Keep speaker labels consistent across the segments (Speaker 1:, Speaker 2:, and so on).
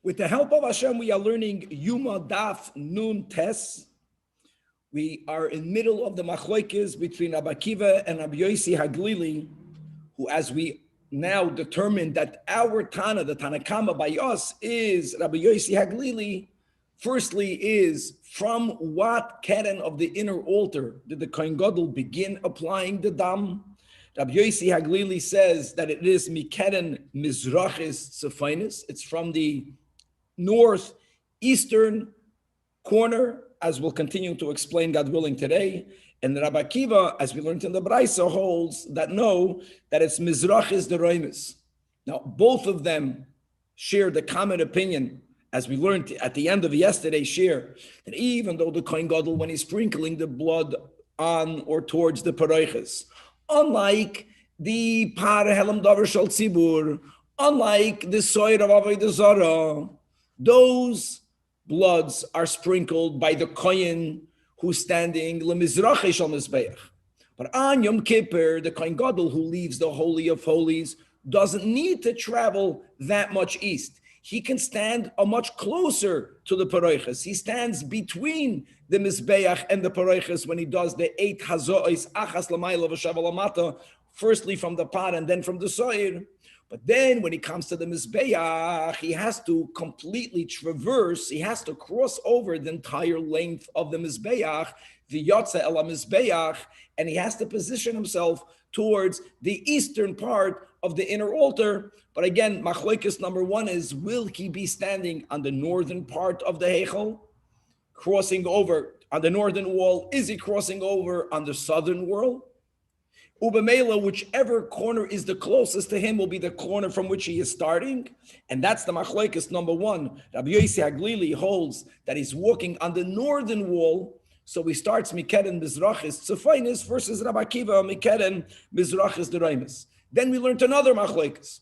Speaker 1: With the help of Hashem, we are learning Yoma Daf Nun Tes. We are in the middle of the machlokes between Rabbi Akiva and Rabbi Yossi Haglili, who, as we now determined that our Tana, the Tanakama by us, is Rabbi Yossi Haglili. Firstly, is from what Keren of the inner altar did the Kohen Gadol begin applying the dam? Rabbi Yossi Haglili says that it is Mikeren Mizrachis Tzefinis. It's from the northeastern corner, as we'll continue to explain, God willing, today. And Rabbi Akiva, as we learned in the Braisa, holds that that it's Mizrachis Deroimis. Now, both of them share the common opinion, as we learned at the end of yesterday's shir, that even though the Kohen Gadol, when he's sprinkling the blood on or towards the paroiches, unlike the Par Helam Davar Shal Tzibur, unlike the soil of Avodah Zarah, those bloods are sprinkled by the Kohen who's standing lemizrachi shal mizbeach. But on Yom Kippur, the Kohen Gadol who leaves the Holy of Holies doesn't need to travel that much east. He can stand much closer to the paroiches. He stands between the mizbeach and the paroiches when he does the 8 hazois achas lamayla v'shav lamata, firstly from the pot and then from the soir. But then when he comes to the Mizbeach, he has to completely traverse, he has to cross over the entire length of the Mizbeach, the Yotze el Mizbeach, and he has to position himself towards the eastern part of the inner altar. But again, machlokes number one is, will he be standing on the northern part of the Heichel, crossing over on the northern wall? Is he crossing over on the southern wall? Ubemela, whichever corner is the closest to him will be the corner from which he is starting. And that's the machlokes number one. Rabbi Yossi Haglili holds that he's walking on the northern wall. So he starts Mikeren Mizrachis Tzefinis versus Rabbi Akiva Mikeren Mizrachis Deroimis. Then we learned another machlokes,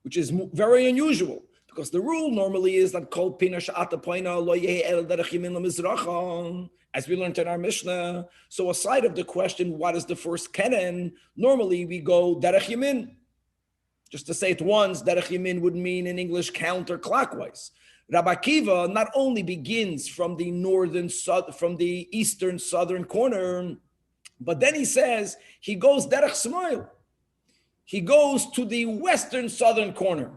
Speaker 1: which is very unusual, because the rule normally is that Kol Pina Sha'ata Poina Lo Yehi El Derech Yamin LaMizrachon, as we learned in our Mishnah. So aside of the question, what is the first Keren, normally we go Derech Yamin. Just to say it once, Derech Yamin would mean in English counterclockwise. Rabbi Akiva not only begins from the eastern southern corner, but then he says he goes Derech Smoil. He goes to the western southern corner.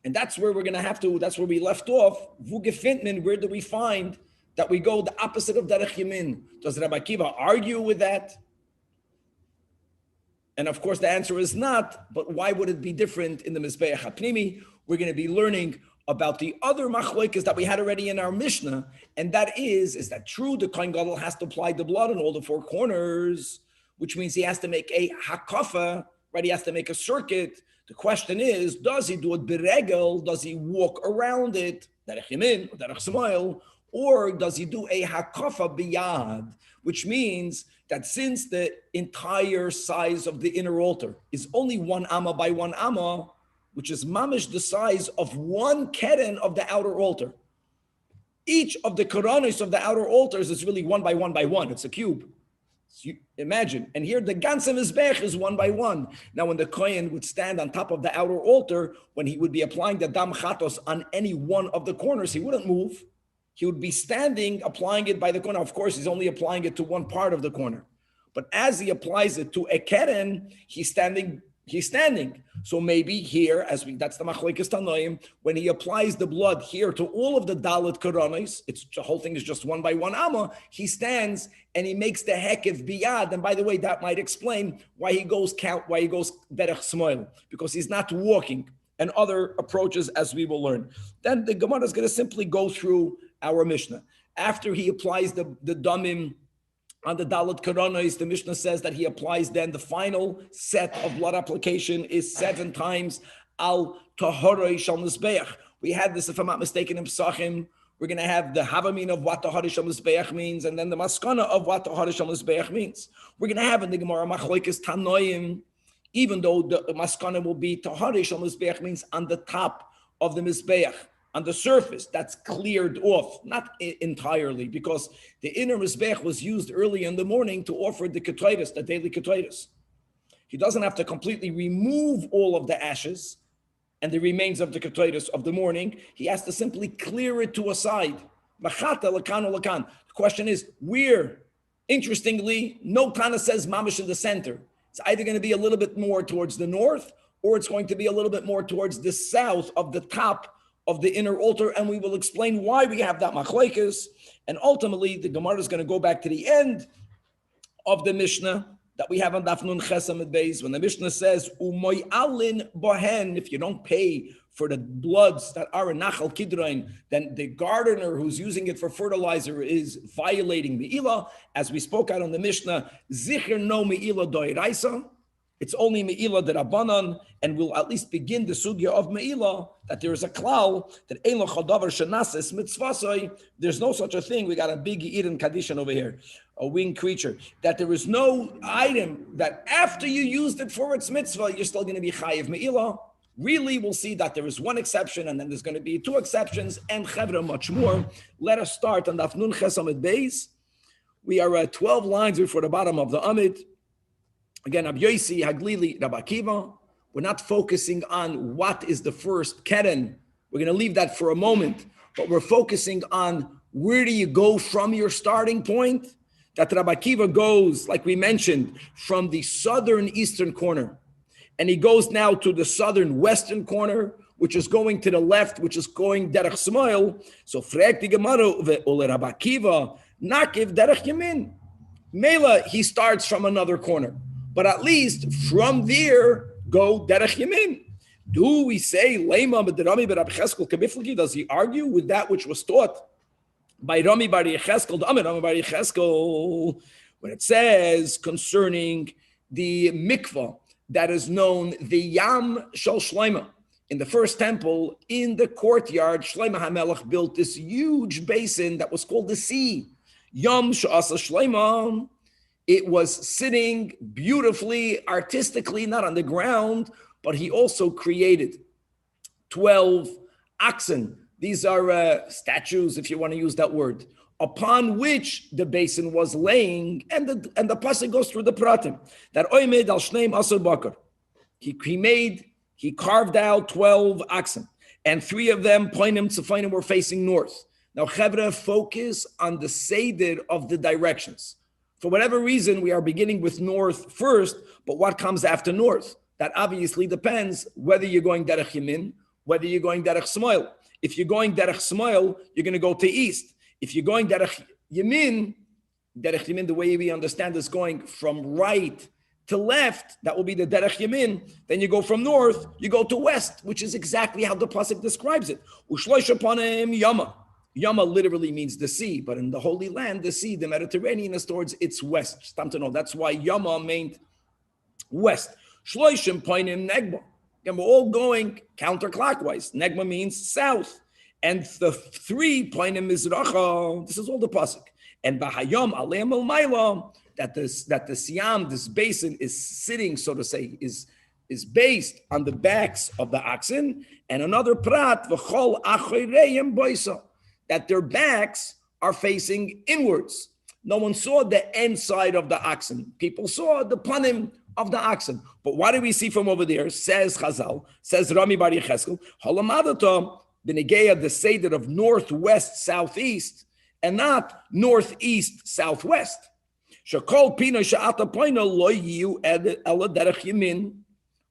Speaker 1: And that's where that's where we left off. Vugefintman, where do we find that we go the opposite of Derech Yamin? Does Rabbi Akiva argue with that? And of course the answer is not, but why would it be different in the Mizbeach HaPnimi? We're going to be learning about the other machlokes that we had already in our Mishnah, and that is that true, the Kohen Gadol has to apply the blood on all the four corners, which means he has to make a hakafa, right? He has to make a circuit. The question is, does he do it beregel? Does he walk around it, derech yamin, or derech smoil, or does he do a hakafa biyad, which means that since the entire size of the inner altar is only 1 amma by 1 amma, which is mamish the size of 1 keren of the outer altar. Each of the koronos of the outer altars is really 1 by 1 by 1. It's a cube. So you imagine. And here the ganze mizbech is 1 by 1. Now when the kohen would stand on top of the outer altar, when he would be applying the dam chatos on any one of the corners, he wouldn't move. He would be standing, applying it by the corner. Of course, he's only applying it to one part of the corner. But as he applies it to a keren, he's standing. So maybe here, that's the machlokes tanoim, when he applies the blood here to all of the dalit koronos, the whole thing is just 1 by 1 amma, he stands and he makes the hekef biyad. And by the way, that might explain why he goes derech smoil, because he's not walking, and other approaches as we will learn. Then the Gemara is going to simply go through our Mishnah. After he applies the damim on the Dalit Koronos, the Mishnah says that he applies then the final set of blood application is 7 times al tahoroi shal mizbeach. We had this, if I'm not mistaken, in Psachim. We're going to have the havamin of what tahoroi shal mizbeach means, and then the maskana of what tahoroi shal mizbeach means. We're going to have in the Gemara machlokes tanoim, even though the maskana will be tahoroi shal mizbeach means on the top of the mizbeach, on the surface, that's cleared off, not entirely, because the inner mizbech was used early in the morning to offer the ketaitis, the daily ketaitis. He doesn't have to completely remove all of the ashes, and the remains of the Ketores of the morning, he has to simply clear it to a side. The question is, where? Interestingly, no Tana says mamish in the center. It's either going to be a little bit more towards the north, or it's going to be a little bit more towards the south of the top of the inner altar, and we will explain why we have that machlekes. And ultimately, the Gemara is going to go back to the end of the Mishnah that we have on Daf Nun Ches Amud Beis, when the Mishnah says, "Umoy alin bohen," if you don't pay for the bloods that are in Nachal Kidron, then the gardener who's using it for fertilizer is violating Me'ilah. As we spoke out on the Mishnah, Zicher no Me'ilah doiraisa. It's only Me'ilah derabanan, and we'll at least begin the sugya of Me'ilah, that there is a klal, that ein lo chol davar shenases mitzvasoi. There's no such a thing. We got a big Eden Kadishan over here, a winged creature, that there is no item that after you used it for its mitzvah, you're still going to be chayiv Me'ilah. Really, we'll see that there is one exception, and then there's going to be two exceptions, and chevra much more. Let us start on Daf Nun Ches Amud Beis. We are at 12 lines before the bottom of the Amid. Again, Rabbi Yosi, Haglili, Rabbi Akiva. We're not focusing on what is the first keren. We're going to leave that for a moment, but we're focusing on where do you go from your starting point. That Rabbi Akiva goes, like we mentioned, from the southern eastern corner. And he goes now to the southern western corner, which is going to the left, which is going derech Smoil. So frek the Gemara ve'ole Rabbi Akiva nakiv derech Yamin. Mela, he starts from another corner, but at least from there go derech Yamin. Do we say lema b'derami b'Rabbi Cheskel kebiflagi? Does he argue with that which was taught by Rami bar Yecheskel, the Rami bar Yecheskel, when it says concerning the mikvah that is known, the Yam Shel Shloima. In the first temple, in the courtyard, Shloima HaMelech built this huge basin that was called the sea. Yam Sh'asa Shloima. It was sitting beautifully, artistically, not on the ground, but he also created 12 oxen. These are statues, if you want to use that word, upon which the basin was laying, and the pasuk goes through the pratim that oimed al shneim asur bakar. He carved out 12 oxen, and 3 of them poinim tzefonim were facing north. Now chevra, focus on the seder of the directions. For whatever reason, we are beginning with north first, but what comes after north? That obviously depends whether you're going derech yamin, whether you're going derech Smoil. If you're going derech Smoil, you're going to go to east. If you're going derech Yamin, the way we understand is going from right to left, that will be the derech Yamin. Then you go from north, you go to west, which is exactly how the pasuk describes it. Ushloish upanim Yoma. Yoma literally means the sea, but in the Holy Land, the sea, the Mediterranean, is towards its west. Stam to know. That's why Yoma meant west. Shloishim painim Negba. And we're all going counterclockwise. Negma means south. And the 3 painim Mizracha, this is all the pasuk. And Bahayom Aleim El Maila, that the Siam, this basin, is sitting, so to say, is based on the backs of the oxen. And another prat, V'chol Achoreim Boisa, that their backs are facing inwards. No one saw the end side of the oxen. People saw the panim of the oxen. But what do we see from over there? Says Chazal, says Rami bar Yecheskel, Halamadata, the Negeya, the Seder of northwest, southeast, and not northeast, southwest. Shakol Pina Sha'ata Poina Lo Yiu Ela Derech Yamin,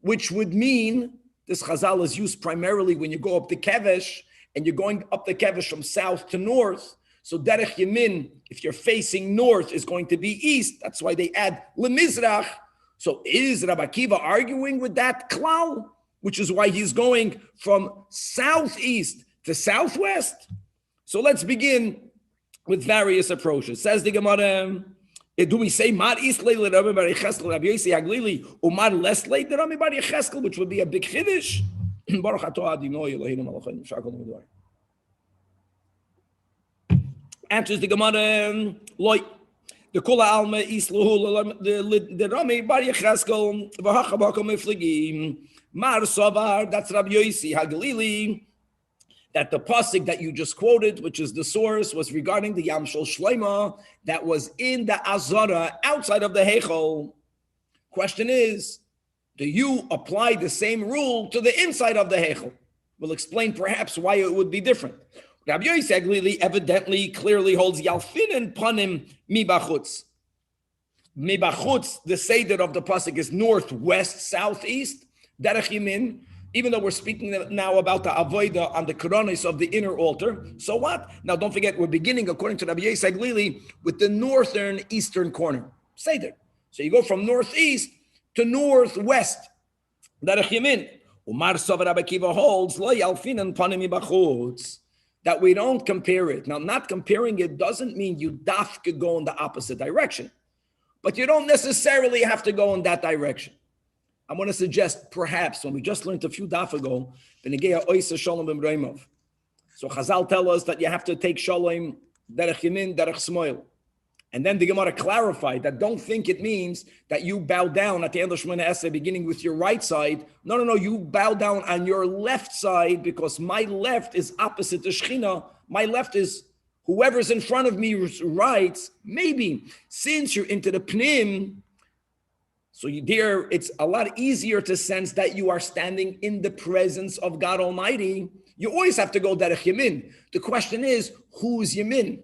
Speaker 1: which would mean, this Chazal is used primarily when you go up the Kevesh, and you're going up the Kevesh from south to north. So Derech Yamin, if you're facing north, is going to be east. That's why they add Lemizrach. So is Rabbi Akiva arguing with that klal, which is why he's going from southeast to southwest? So let's begin with various approaches. Says the Gemara, do we say Mar Islay Rabbi Bar Yecheskel, Rabbi Yosi Haglili, or Mar Leslay Rabbi Bar Yecheskel, which would be a big chiddush? Baruch atah Adonai Eloheinu malachim shakol midvar. Answers the Gemara, loy. The Kula Alma Islahu the Rami Bar Yecheskel v'hachabakom mifligim Mar Savar. That's Rabbi Yosi Haglili. That the pasuk that you just quoted, which is the source, was regarding the Yam Shel Shloima that was in the Azara outside of the Heichal. Question is, do you apply the same rule to the inside of the Heichel? We'll explain perhaps why it would be different. Rabbi Yosef Aglili evidently clearly holds Yalfinen Panim Mibachutz. Mibachutz, the Seder of the Pasuk is northwest, southeast, Derech Yamin. Even though we're speaking now about the avodah on the koronis of the inner altar, so what? Now don't forget, we're beginning, according to Rabbi Yosef Aglili, with the northern eastern corner. Seder. So you go from northeast to northwest. Derech Yamin. Umar Sover Rabbi Akiva holds lo yalfinan panim mibachutz, that we don't compare it. Now, not comparing it doesn't mean you dafka go in the opposite direction, but you don't necessarily have to go in that direction. I want to suggest, perhaps, when we just learned a few daf ago, so Chazal tell us that you have to take shalom derech yamin, derech smoil. And then the Gemara clarified that don't think it means that you bow down at the end of Shemona Esrei, beginning with your right side. No, you bow down on your left side, because my left is opposite to Shechina. My left is whoever's in front of me's right. Maybe since you're into the Pnim, so there it's a lot easier to sense that you are standing in the presence of God Almighty. You always have to go derech yamin. The question is, who's yamin?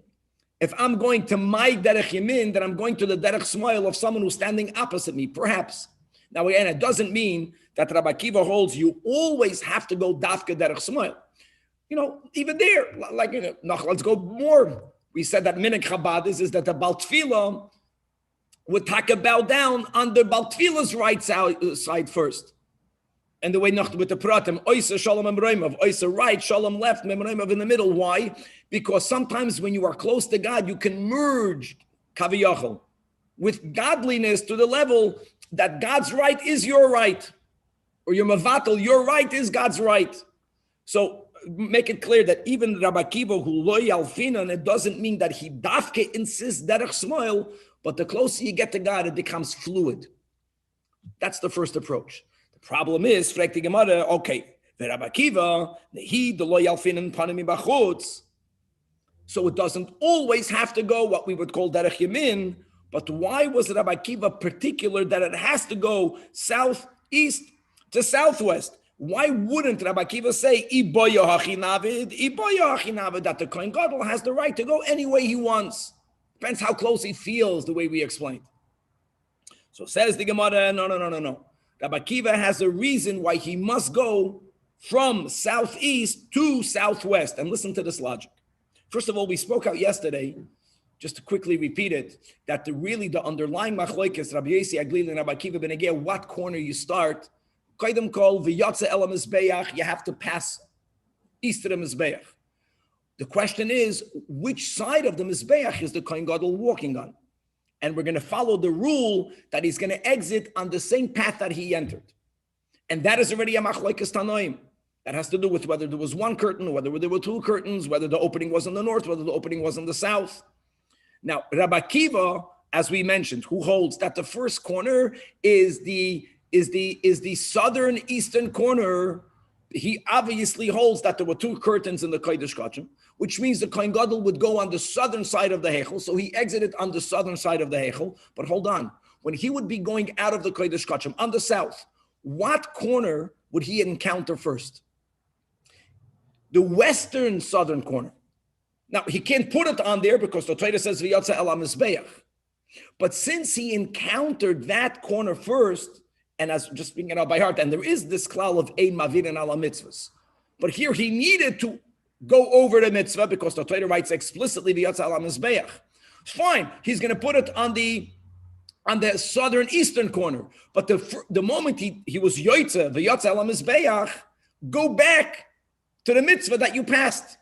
Speaker 1: If I'm going to my derech yamin, then I'm going to the derech smoil of someone who's standing opposite me, perhaps. Now again, it doesn't mean that Rabbi Akiva holds you always have to go dafka derech smoil. Even there, let's go more. We said that minhag Chabad is that the Bal Tefilla would bow down on the Bal Tefila's right side first. And the way with the pratim, oisa shalom emroimav, oisa right, shalom left, memroimav in the middle. Why? Because sometimes when you are close to God, you can merge kaviyachol with godliness to the level that God's right is your right, or your mavatal, your right is God's right. So make it clear that even Rabbi Akiva, who lo yalfinan, it doesn't mean that he dafke insists derech smoil, but the closer you get to God, it becomes fluid. That's the first approach. The problem is, fragt die Gemara, okay, Rabbi Akiva, he the lo yalfinan panim mibachutz. So it doesn't always have to go what we would call derech yamin. But why was Rabbi Akiva particular that it has to go southeast to southwest? Why wouldn't Rabbi Akiva say iboya hachinavid, that the Kohen Gadol has the right to go any way he wants? Depends how close he feels, the way we explained. So says the Gemara, no. Rabbi Akiva has a reason why he must go from southeast to southwest. And listen to this logic. First of all, we spoke out yesterday, just to quickly repeat it, that the underlying machlokes, Rabbi Yosef Aglili and Rabbi Akiva ben Egeh, what corner you start, Kaidem kol v'yatze el mizbeach, you have to pass east of the mizbeach. The question is, which side of the mizbeach is the Kohen Gadol walking on? And we're going to follow the rule that he's going to exit on the same path that he entered. And that is already a machlokes tanoim. That has to do with whether there was one curtain, whether there were two curtains, whether the opening was in the north, whether the opening was in the south. Now, Rabbi Akiva, as we mentioned, who holds that the first corner is the southern eastern corner, he obviously holds that there were two curtains in the Kodesh Kachim, which means the Kohen Gadol would go on the southern side of the Heichel, so he exited on the southern side of the Heichel. But hold on, when he would be going out of the Kodesh Kachim on the south, what corner would he encounter first? The western southern corner. Now, he can't put it on there because the Torah says, V'yatza el ha-mizbeach. But since he encountered that corner first, and as just speaking it out by heart, and there is this klal of ein mavirin ala mitzvahs, but here he needed to go over the mitzvah because the Torah writes explicitly V'yatza el ha-mizbeach. Fine, he's going to put it on the southern eastern corner. But the moment he was yoytze, V'yatza el ha-mizbeach, go back to the mitzvah that you passed.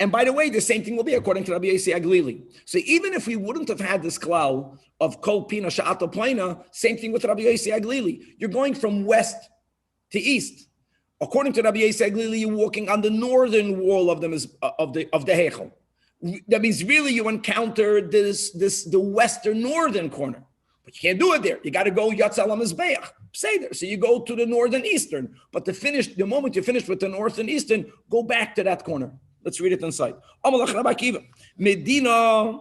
Speaker 1: And by the way, the same thing will be according to Rabbi Yosef Aglili. So even if we wouldn't have had this klal of kol pina sha'ata plena, same thing with Rabbi Yosef Aglili. You're going from west to east. According to Rabbi Yosef Aglili, you're walking on the northern wall of the Heichel. That means really you encounter the western northern corner. But you can't do it there. You got to go Yatz al HaMizbeach. Seder. So you go to the northern eastern. But the moment you finish with the northern eastern, go back to that corner. Let's read it inside. Amalach Rabbi Akiva. Medina,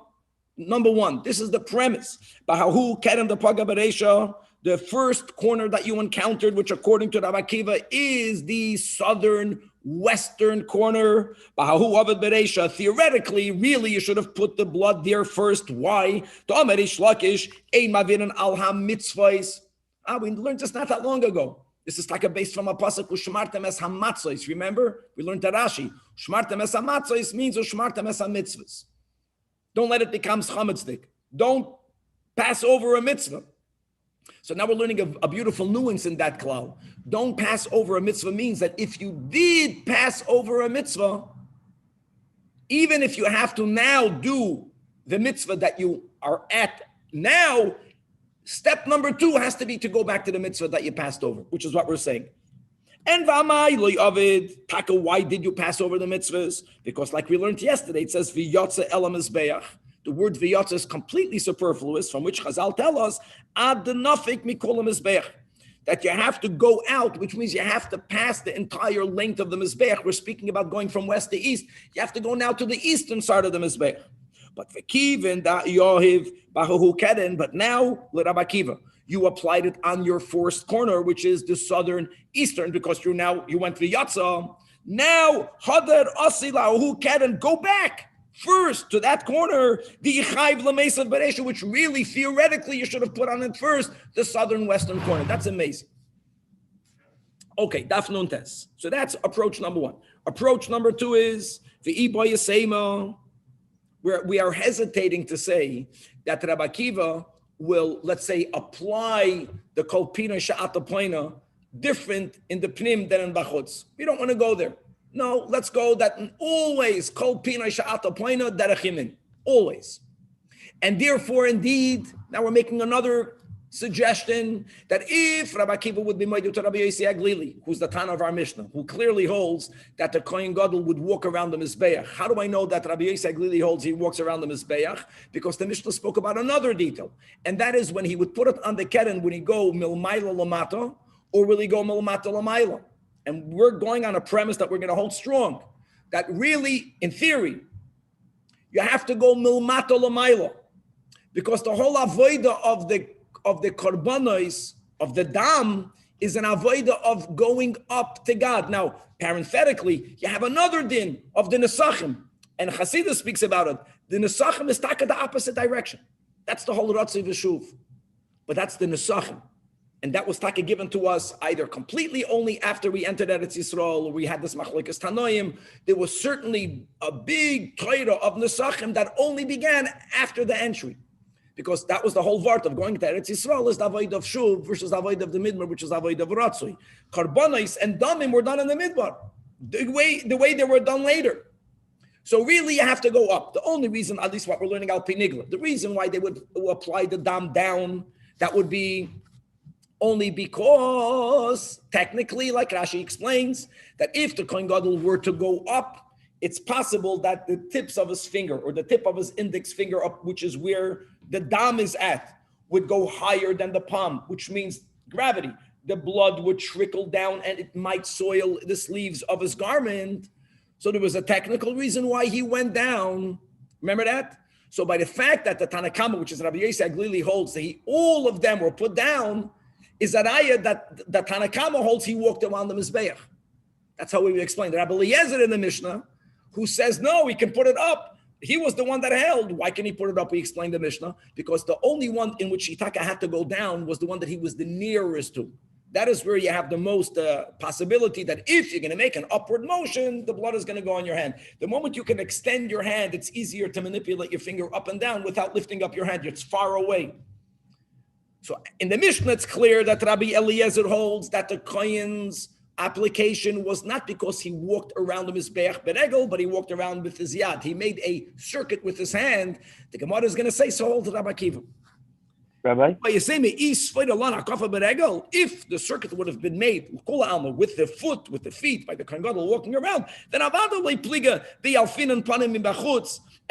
Speaker 1: number one. This is the premise. Bahahu Keren the Paga Bereisha. The first corner that you encountered, which according to Rabbi Akiva is the southern western corner. Theoretically, really, you should have put the blood there first. Why? We learned this not that long ago. This is like a base from a pasuk, Ushmartem es hamatzos. Remember? We learned that Rashi. Ushmartem es hamatzos means Ushmartem es hamitzvahs. Don't let it become chametzik. Don't pass over a mitzvah. So now we're learning a beautiful nuance in that klal. Don't pass over a mitzvah means that if you did pass over a mitzvah, even if you have to now do the mitzvah that you are at now, step number 2 has to be to go back to the mitzvah that you passed over, which is what we're saying. And why did you pass over the mitzvahs? Because like we learned yesterday, it says v'yotze elam mizbeach. The word v'yotze is completely superfluous, from which Chazal tell us ad nafik mikol mizbeach, that you have to go out, which means you have to pass the entire length of the mizbeach. We're speaking about going from west to east. You have to go now to the eastern side of the mizbeach. But v'kivin da yohiv bahu keden. But now l'Rabbi Akiva, you applied it on your first corner, which is the southern eastern, because you went v'yotze. Now hadar asila hu keden. Go back first to that corner, the Yichayv L'Mesav Beresha, which really theoretically you should have put on it first, the southern western corner. That's amazing. Okay, Daf Nun Tes. So that's approach number 1. Approach number 2 is the Iba Yasema, where we are hesitating to say that Rabbi Akiva will, let's say, apply the Kol Pina Sha'ata Poina different in the Pnim than in Bachutz. We don't want to go there. No, let's go that always kol pinay sha'ata poina derechimin, always. And therefore, indeed, now we're making another suggestion that if Rabbi Akiva would be made to Rabbi Yossi Aglili, who's the Tanach of our Mishnah, who clearly holds that the Kohen Gadol would walk around the Mizbeach. How do I know that Rabbi Yossi Aglili holds he walks around the Mizbeach? Because the Mishnah spoke about another detail, and that is when he would put it on the keren, would he go milmaila lamata, or will he go milmata lamaila? And we're going on a premise that we're going to hold strong, that really, in theory, you have to go milmata l'mayla, because the whole avoida of the korbanos, of the dam, is an avoida of going up to God. Now, parenthetically, you have another din of the nesachim, and Hasidus speaks about it. The nesachim is taka the opposite direction. That's the whole Ratzi V'shuv. But that's the nesachim. And that was taka given to us either completely only after we entered Eretz Yisrael, or we had this machlokes tanoim. There was certainly a big Torah of nesachim that only began after the entry, because that was the whole vart of going to Eretz Yisrael is the avoid of shuv versus the avoid of the midbar, which is the avoid of ratzoi. Karbonos and damim were done in the midbar, the way they were done later. So really, you have to go up. The only reason, at least what we're learning al pinigla, the reason why they would apply the dam down, that would be only because technically, like Rashi explains, that if the Kohen Gadol were to go up, it's possible that the tips of his finger or the tip of his index finger up, which is where the dam is at, would go higher than the palm, which means gravity. The blood would trickle down and it might soil the sleeves of his garment. So there was a technical reason why he went down. Remember that? So by the fact that the Tanakh, which is Rabbi Yossi Aglili, holds that all of them were put down, is that ayah that the Tanakh holds he walked around the Mizbeach. That's how we would explain. Rabbi Eliezer in the Mishnah, who says, no, he can put it up. He was the one that held. Why can he put it up? We explained the Mishnah. Because the only one in which Shitaka had to go down was the one that he was the nearest to. That is where you have the most possibility that if you're going to make an upward motion, the blood is going to go on your hand. The moment you can extend your hand, it's easier to manipulate your finger up and down without lifting up your hand. It's far away. So in the Mishnah, it's clear that Rabbi Eliezer holds that the Kohen's application was not because he walked around the Mizbeach Beregel, but he walked around with his yad. He made a circuit with his hand. The Gemara is going to say, so hold to Rabbi Akiva.
Speaker 2: Rabbi?
Speaker 1: If the circuit would have been made with the foot, with the feet, by the Kohen Gadol walking around, then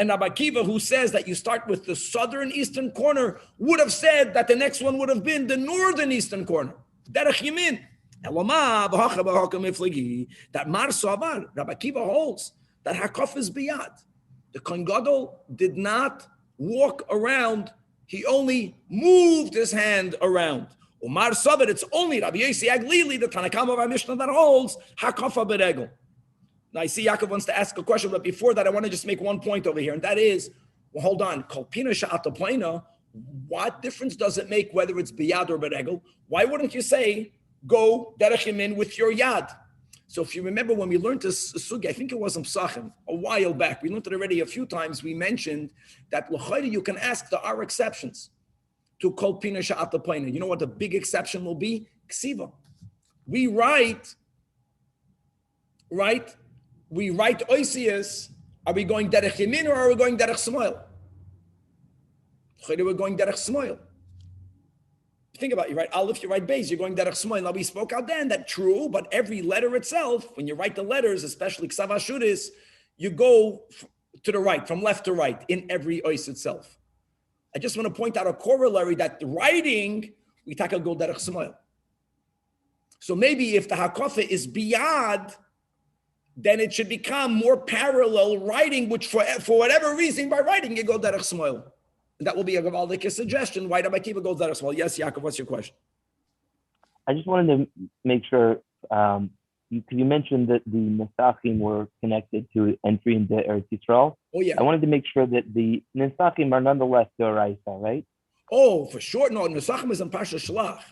Speaker 1: and Rabbi Akiva, who says that you start with the southern eastern corner, would have said that the next one would have been the northern eastern corner. Derech Yamin. That Mar Savar, Rabbi Akiva holds that Hakaf is biyad. The Kohen Gadol did not walk around, he only moved his hand around. Umar Sabed, it's only Rabbi Yossi Aglili, the Tanakam of our Mishnah, that holds hakafa beregel. Now I see Yaakov wants to ask a question, but before that, I want to just make one point over here, and that is, well, hold on, kolpina sha'ataplena. What difference does it make whether it's biyad or beregel? Why wouldn't you say go derech yamin with your yad? So if you remember when we learned this sugi, I think it was in Psachim a while back. We learned it already a few times. We mentioned that l'chayri you can ask. There are exceptions to kol pina sha'ata plena. You know what the big exception will be? Ksiva. We write oisius. Are we going derech yamin or are we going derech smoil? L'chayri we're going derech smoil. Think about it, you write Aleph, you write Beis, you're going derech smoil. Now we spoke out then that true, but every letter itself, when you write the letters, especially ksav hashuris, you go to the right, from left to right, in every ois itself. I just want to point out a corollary that the writing, we take a go derech smoil. So maybe if the hakafa is biyad, then it should become more parallel writing, which for whatever reason, by writing, you go derech smoil. That will be a gavaldik suggestion. Why Rabbi Akiva goes that as well? Yes, Yaakov, what's your question?
Speaker 2: I just wanted to make sure, you mentioned that the Nesachim were connected to entry into Eretz Yisrael.
Speaker 1: Oh, yeah.
Speaker 2: I wanted to make sure that the Nesachim are nonetheless Doraisa, right?
Speaker 1: Oh, for sure. No, Nesachim is in Parsha Shalach.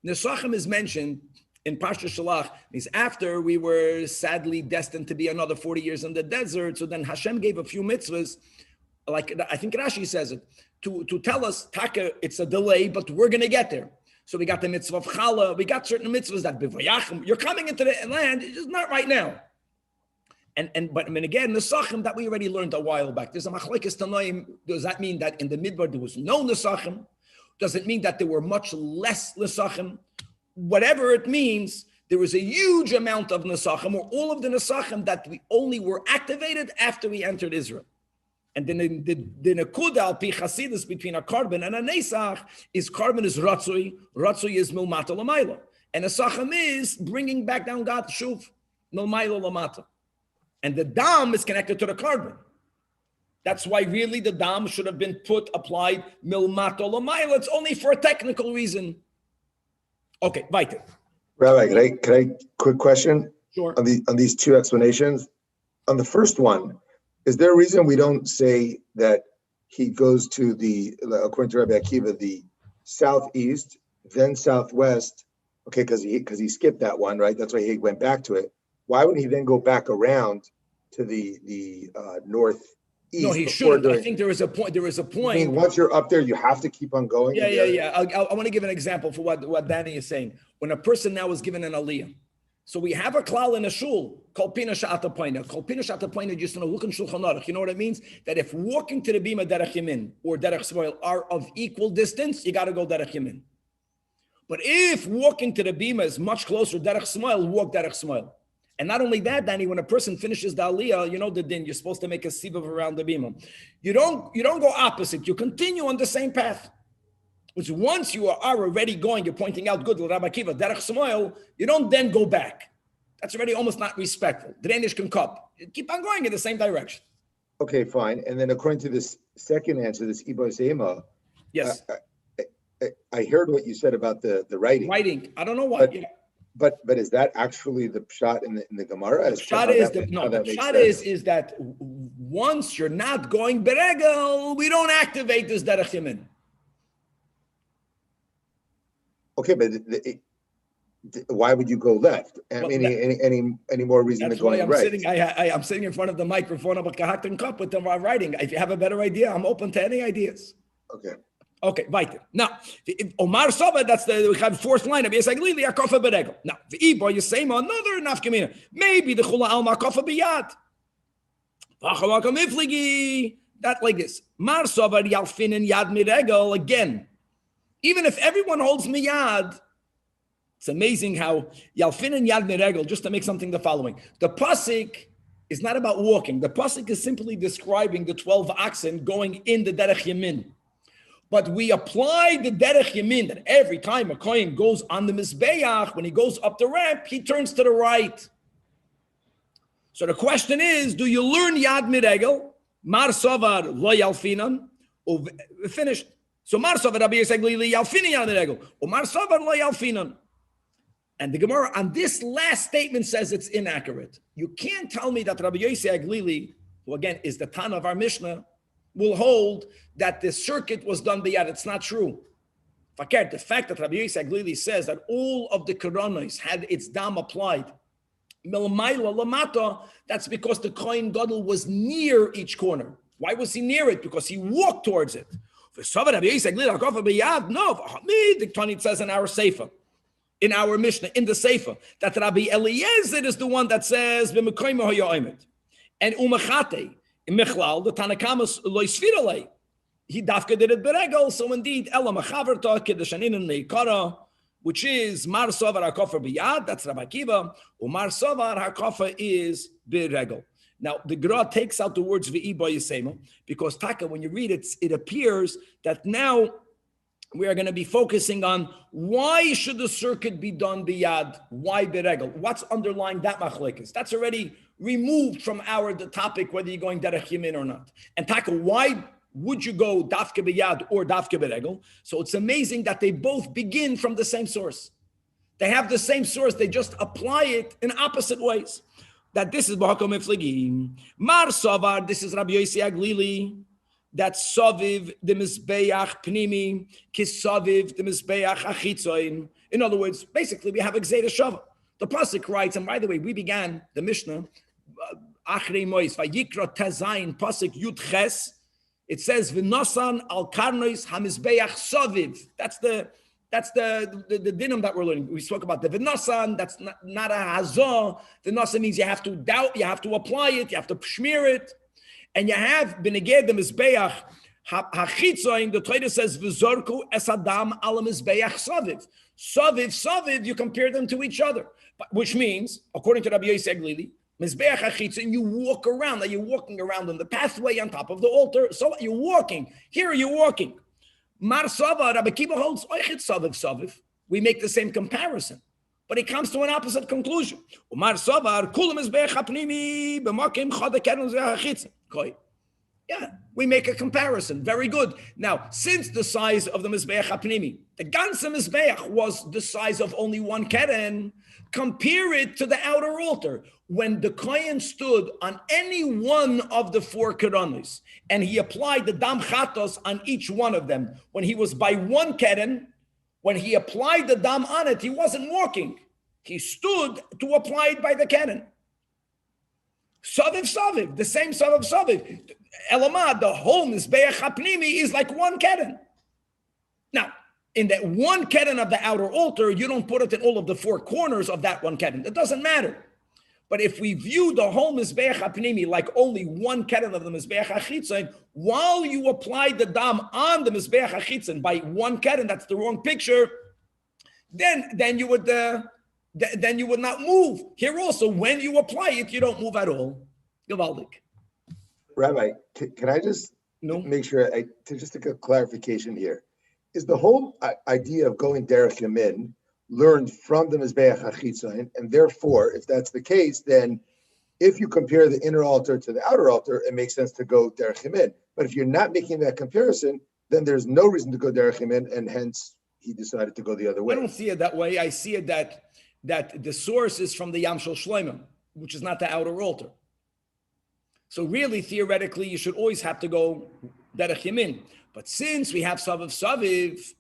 Speaker 1: Nesachim is mentioned in Parsha Shalach. Means after we were sadly destined to be another 40 years in the desert, so then Hashem gave a few mitzvahs, like I think Rashi says it, to tell us, Taka, it's a delay, but we're going to get there. So we got the mitzvah of Chala, we got certain mitzvahs that you're coming into the land, it's just not right now. But I mean, again, Nesachim that we already learned a while back. There's a machlekes tanoim. Does that mean that in the Midbar there was no Nesachim? Does it mean that there were much less Nesachim? Whatever it means, there was a huge amount of Nesachim, or all of the Nesachim that we only were activated after we entered Israel. And then the nekuda al pi chasidus between a carbon and a nesach is carbon is ratzui is milmata lamayla, and a sacham is bringing back down God shuv milmayla lamata, and the dam is connected to the carbon. That's why really the dam should have been applied milmata lamayla. It's only for a technical reason. Okay, weiter.
Speaker 3: Rabbi, can I quick question?
Speaker 1: Sure.
Speaker 3: On these two explanations, on the first one. Is there a reason we don't say that he goes to according to Rabbi Akiva, the southeast, then southwest? Okay, because he skipped that one, right? That's why he went back to it. Why wouldn't he then go back around to the northeast?
Speaker 1: No, he shouldn't. I think there is a point.
Speaker 3: I mean, once you're up there, you have to keep on going.
Speaker 1: Yeah. I want to give an example for what Danny is saying. When a person now is given an Aliyah, so we have a klal in a shul called pina sha'ata paina. Called pina sha'ata paina, just in a look in Shulchan Aruch. You know what it means? That if walking to the bima derech yamin or derech smoil are of equal distance, you got to go derech yamin. But if walking to the bima is much closer, derech smoil, walk derech smoil. And not only that, Danny, when a person finishes the aliyah, you know the din, you're supposed to make a sivav around the bima. You don't go opposite. You continue on the same path. Which once you are already going, you're pointing out good, Rabbi Akiva, derech smoil, you don't then go back. That's already almost not respectful. Drainish can cup. You keep on going in the same direction.
Speaker 3: Okay, fine. And then according to this second answer, this Ibo Zema,
Speaker 1: yes,
Speaker 3: I heard what you said about the writing.
Speaker 1: Writing. I don't know why.
Speaker 3: But is that actually the pshat in the Gemara?
Speaker 1: The pshat is that once you're not going beregel, we don't activate this derech yamin.
Speaker 3: Okay, but why would you go left? Any more reason to go right?
Speaker 1: I'm sitting in front of the microphone of a kahaktan cup with them writing. If you have a better idea, I'm open to any ideas. Okay, weiter. Now, Omar Soba, that's we have fourth line of Yesaglili, Akofa Beregel. Now, the Ibo, you say another nafkamina. Maybe the Chula Alma Kofa Biyat. Vachavakam Ifligi. That like this. Mar Soba Yalfin and Yad Miregel again. Even if everyone holds miyad, it's amazing how Yalfin and Yad Miregel, just to make something the following. The pasuk is not about walking. The pasuk is simply describing the 12 oxen going in the derech yamin. But we apply the derech yamin that every time a kohen goes on the mizbeach, when he goes up the ramp, he turns to the right. So the question is, do you learn Yad Miregel, Mar Sovar Lo Yalfinan, or finished? So Mar Savar Rabbi Yosef Glili Yalfini on the regel. Umar Savar Lo Yalfinan. And the Gemara on this last statement says it's inaccurate. You can't tell me that Rabbi Yosef Glili, who again is the Tana of our Mishnah, will hold that the circuit was done biyad. It's not true. Fakir, the fact that Rabbi Yosef Glili says that all of the Koronos had its dam applied, Milmayla Lamata, that's because the Kohen Gadol was near each corner. Why was he near it? Because he walked towards it. No, the Tanit says in our Sefer, in our Mishnah, in the Sefer, that Rabbi Eliezer is the one that says, and Umachate, in Michlal, the Tanakamas Loisfirale, he dafka did it beregel, so indeed, Ela Machaverta, Kedeshanin and Neikara, which is Mar Sovar HaKofer Biyad, that's Rabbi Akiva, Umar Sovar HaKofer is beregel. Now, the Gra takes out the words V'i Bo Yisema, because Taka, when you read it, it appears that now we are going to be focusing on why should the circuit be done biyad? Why beregel? What's underlying that machlekes? That's already removed from the topic, whether you're going derech yamin or not. And Taka, why would you go dafke biyad or dafke beregel? So it's amazing that they both begin from the same source. They have the same source. They just apply it in opposite ways. That this is B'hakom Efligim. Mar Savar, this is Rabbi Yosef Glili. That's Saviv the Mizbeach Pnimi, Kisaviv the Mizbeach Achitzoin. In other words, basically we have a Gzeda Shava. The Pasuk writes, and by the way, we began the Mishnah, Achrei Mois, Vayikra Tezayin, Pasuk Yud Ches. It says, V'nosan al Karnois HaMizbeach Saviv. That's the dinam that we're learning. We spoke about the v'nasan. That's not a hazah. The nasa means you have to doubt, you have to apply it, you have to smear it, and you have b'neged the mizbeach hachitzoin. The Torah says v'zorku es adam al mizbeach saviv. Saviv. You compare them to each other, which means, according to Rabbi Yosef Glili, mizbeach hachitzoin, you walk around. Like you're walking around on the pathway on top of the altar. So you're walking. Here you're walking. Mar Savar, Rabbi Kiva holds oichet saviv. We make the same comparison, but it comes to an opposite conclusion. Mar Savar, kulam mizbeach hapnimi b'makim chada keren ze'achitz. Yeah, we make a comparison. Very good. Now, since the size of the mizbeach hapnimi, the ganze mizbeach was the size of only one keren, compare it to the outer altar. When the Kohen stood on any one of the four keronis and he applied the dam chatos on each one of them, when he was by one keren, when he applied the dam on it, he wasn't walking. He stood to apply it by the keren. Saviv, the same saviv. Elamad, the whole mizbeach hapnimi is like one keren. Now, in that one keren of the outer altar, you don't put it in all of the four corners of that one keren. It doesn't matter. But if we view the whole mizbeach hapnimi like only one keren of the mizbeach hachitzon, while you apply the dam on the mizbeach hachitzon by one keren, that's the wrong picture. Then you would not move. Here also, when you apply it, you don't move at all. Gewaldig.
Speaker 3: Rabbi, can I just make sure to just take a clarification here? Is the whole idea of going derech yamin learned from the Mizbeach HaChitzon, and therefore, if that's the case, then if you compare the inner altar to the outer altar, it makes sense to go derech yamin. But if you're not making that comparison, then there's no reason to go derech yamin, and hence he decided to go the other way.
Speaker 1: I don't see it that way. I see it that the source is from the Yam Shel Shloimeh, which is not the outer altar. So really, theoretically, you should always have to go derech yamin. But since we have saviv,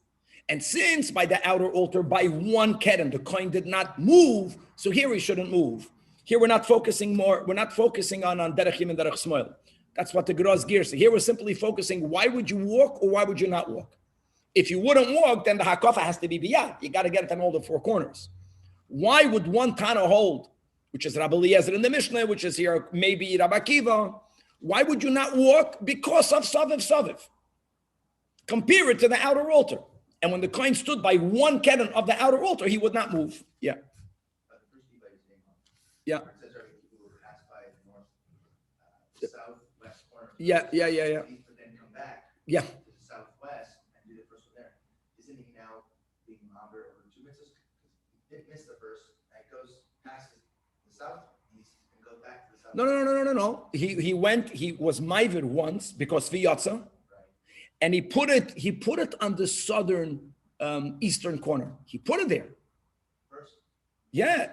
Speaker 1: and since by the outer altar, by one keren, the coin did not move, so here we shouldn't move. Here we're not focusing on derech yamin, derech smoil. That's what the Gros gear says. Here we're simply focusing, why would you walk or why would you not walk? If you wouldn't walk, then the hakafa has to be biyad. You got to get it on all the four corners. Why would one Tana hold, which is Rabbi Eliezer in the Mishnah, which is here maybe Rabbi Akiva? Why would you not walk? Because of saviv. Compare it to the outer altar. And when the coin stood by one keren of the outer altar, he would not move. Yeah. Yeah. Yeah. Yeah.
Speaker 4: To the southwest and do the first one there. Isn't he now being mamber over two mitzvahs? He missed the first, and it goes past the south, and he goes back to the south.
Speaker 1: No. He was maivid once because v'yatza, and he put it on the southern eastern corner. He put it there.
Speaker 4: First,
Speaker 1: Yeah.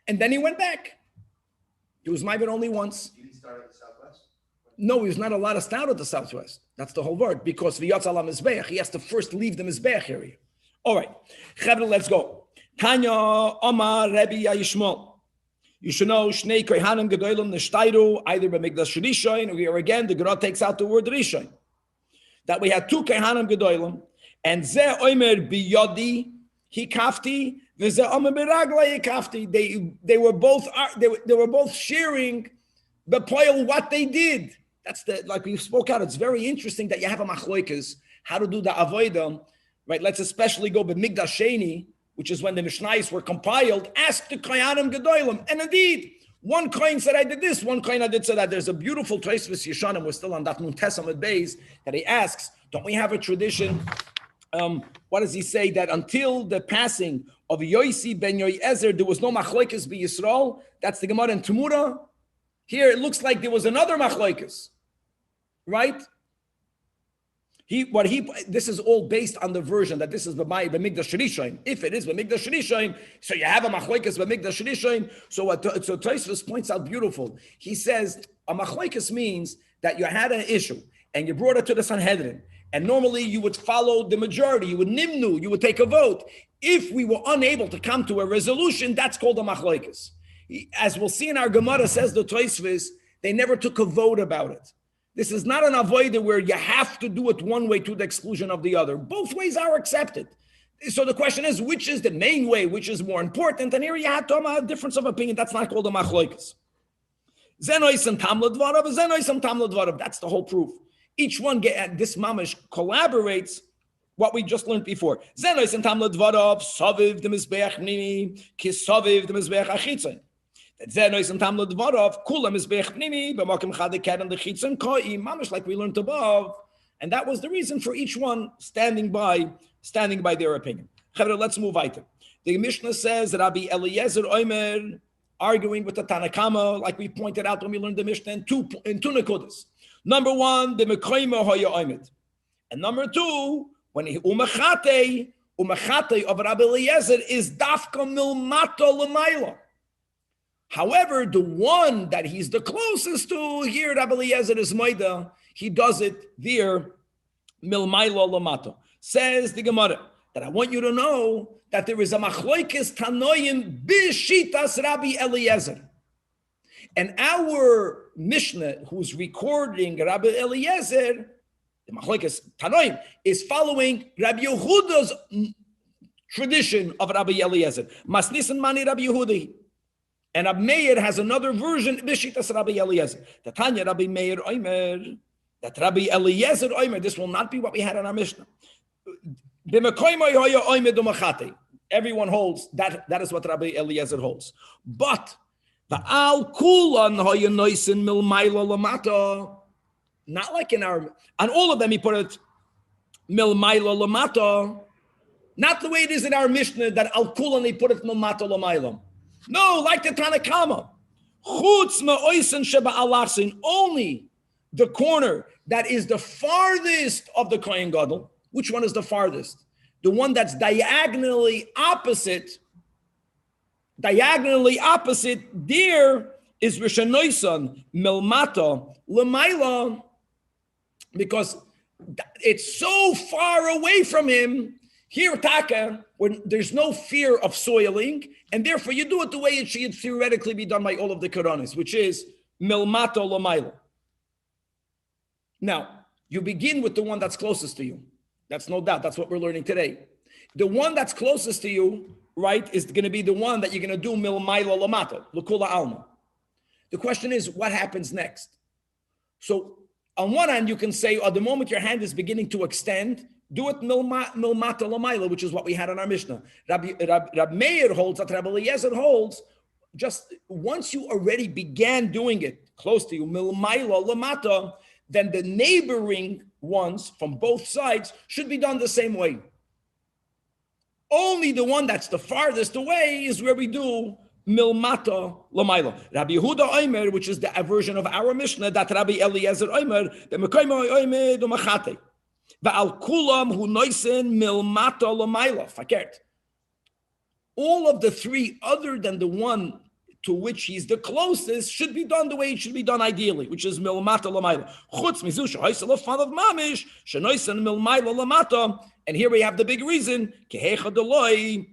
Speaker 1: And then he went back. He was ma'aver only once.
Speaker 4: you didn't start at the southwest?
Speaker 1: No, he was not allowed to start at the southwest. That's the whole word, because v'yatz ala mizbeach, he has to first leave the mizbeach area. All right, Chavre, let's go. Tanya Omar Rebbe Yishmael. You should know Shnei Kohanim Gedolim Neshtayru either by Mikdash Rishon, or again the Gemara takes out the word Rishon. That we had two Kohanim Gedolim, and Ze Omer Biyodi Hikafti, V'Ze Omer Biragla Hikafti. They were both sharing the poil what they did. That's like we spoke out. It's very interesting that you have a machloikas how to do the avodah, right? Let's especially go by Migdash Sheni, which is when the Mishnahs were compiled. Ask the Kohanim Gedolim, and indeed, one Kohen said I did this, one Kohen I did say that. There's a beautiful Tosfos Yeshanim. We're still on that Nun Tesamid Beis that he asks, don't we have a tradition? What does he say? That until the passing of Yosi ben Yoezer, there was no machloikas by Yisrael. That's the Gemara in Tumura. Here it looks like there was another machloikas, right? This is all based on the version that this is the Migdash Rishon. If it is the Migdash Rishon, so you have a machloikas by Migdash Rishon. So Tosfos points out beautiful. He says a machloikas means that you had an issue and you brought it to the Sanhedrin. And normally you would follow the majority, you would nimnu, you would take a vote. If we were unable to come to a resolution, that's called a machloikas. As we'll see in our Gemara, says the Tosfos, they never took a vote about it. This is not an avodah where you have to do it one way to the exclusion of the other. Both ways are accepted. So the question is, which is the main way, which is more important? And here you have a difference of opinion. That's not called a machloikas. Zenoisem tamla dvarav, zenoisem tamla dvarav. That's the whole proof. Each one this mamash collaborates what we just learned before. Zenoisem tamla dvarav, saviv the mizbeach nimi, kisaviv the mizbeach achitzon. Zenoisem tamla dvarav, kula mizbeach nimi, b'makim chadeket and the chitzon koi, mamash like we learned above. And that was the reason for each one standing by their opinion. Let's move on. The Mishnah says that Rabbi Eliezer Omer arguing with the Tanakama, like we pointed out when we learned the Mishnah in two nekudas. Number one, the Mekoima Hoya Omed. And number two, when he umachate of Rabbi Eliezer is dafka milmato l'mayla. However, the one that he's the closest to here, Rabbi Eliezer is Maida, he does it there, milmayla l'mato. Says the Gemara, that I want you to know that there is a machloikis tanoim b'shitas Rabbi Eliezer. And our Mishnah, who's recording Rabbi Eliezer, the machloikis tanoim, is following Rabbi Yehuda's tradition of Rabbi Eliezer. Masnisan mani Rabbi Yehudi. And Rabbi Meir has another version, b'shitas Rabbi Eliezer. The Tanya Rabbi Meir Omer, that Rabbi Eliezer Omer, this will not be what we had in our Mishnah. Everyone holds that. That is what Rabbi Eliezer holds. But the al kulan hoyanoisin milmayla lamata, not like in our on all of them he put it milmayla lamata, not the way it is in our Mishnah that al kulan he put it milmata lamayla. No, like the Tanakama, chutz ma'oisin sheba alasin, only the corner that is the farthest of the Kohen Gadol. Which one is the farthest? The one that's diagonally opposite. Diagonally opposite there is Rishanoisan Milmata Lemaila, because it's so far away from him. Here, Taka, when there's no fear of soiling, and therefore you do it the way it should theoretically be done by all of the Koranis, which is Milmata Lemaila. Now, you begin with the one that's closest to you. That's no doubt. That's what we're learning today. The one that's closest to you, right, is going to be the one that you're going to do milmayla lamata, l'kula alma. The question is, what happens next? So, on one hand, you can say, the moment your hand is beginning to extend, do it milmata lamayla, which is what we had in our Mishnah. Rabbi Meir holds, that Rabbi Eliezer holds, just once you already began doing it close to you, milmayla lamata, then the neighboring ones from both sides should be done the same way. Only the one that's the farthest away is where we do milmata lamayla. Rabbi Yehuda Omer, which is the version of our Mishnah, that Rabbi Eliezer Omer, the Mekoima Omer do machate. Va'al kulam hu noisen milmata l'mayla. Fakert. All of the three, other than the one to which he's the closest, should be done the way it should be done ideally, which is milmata l'mayla. Chutz mizu shehoisel of mamish shenoisen milmayla l'mata. And here we have the big reason. Kehecha deloi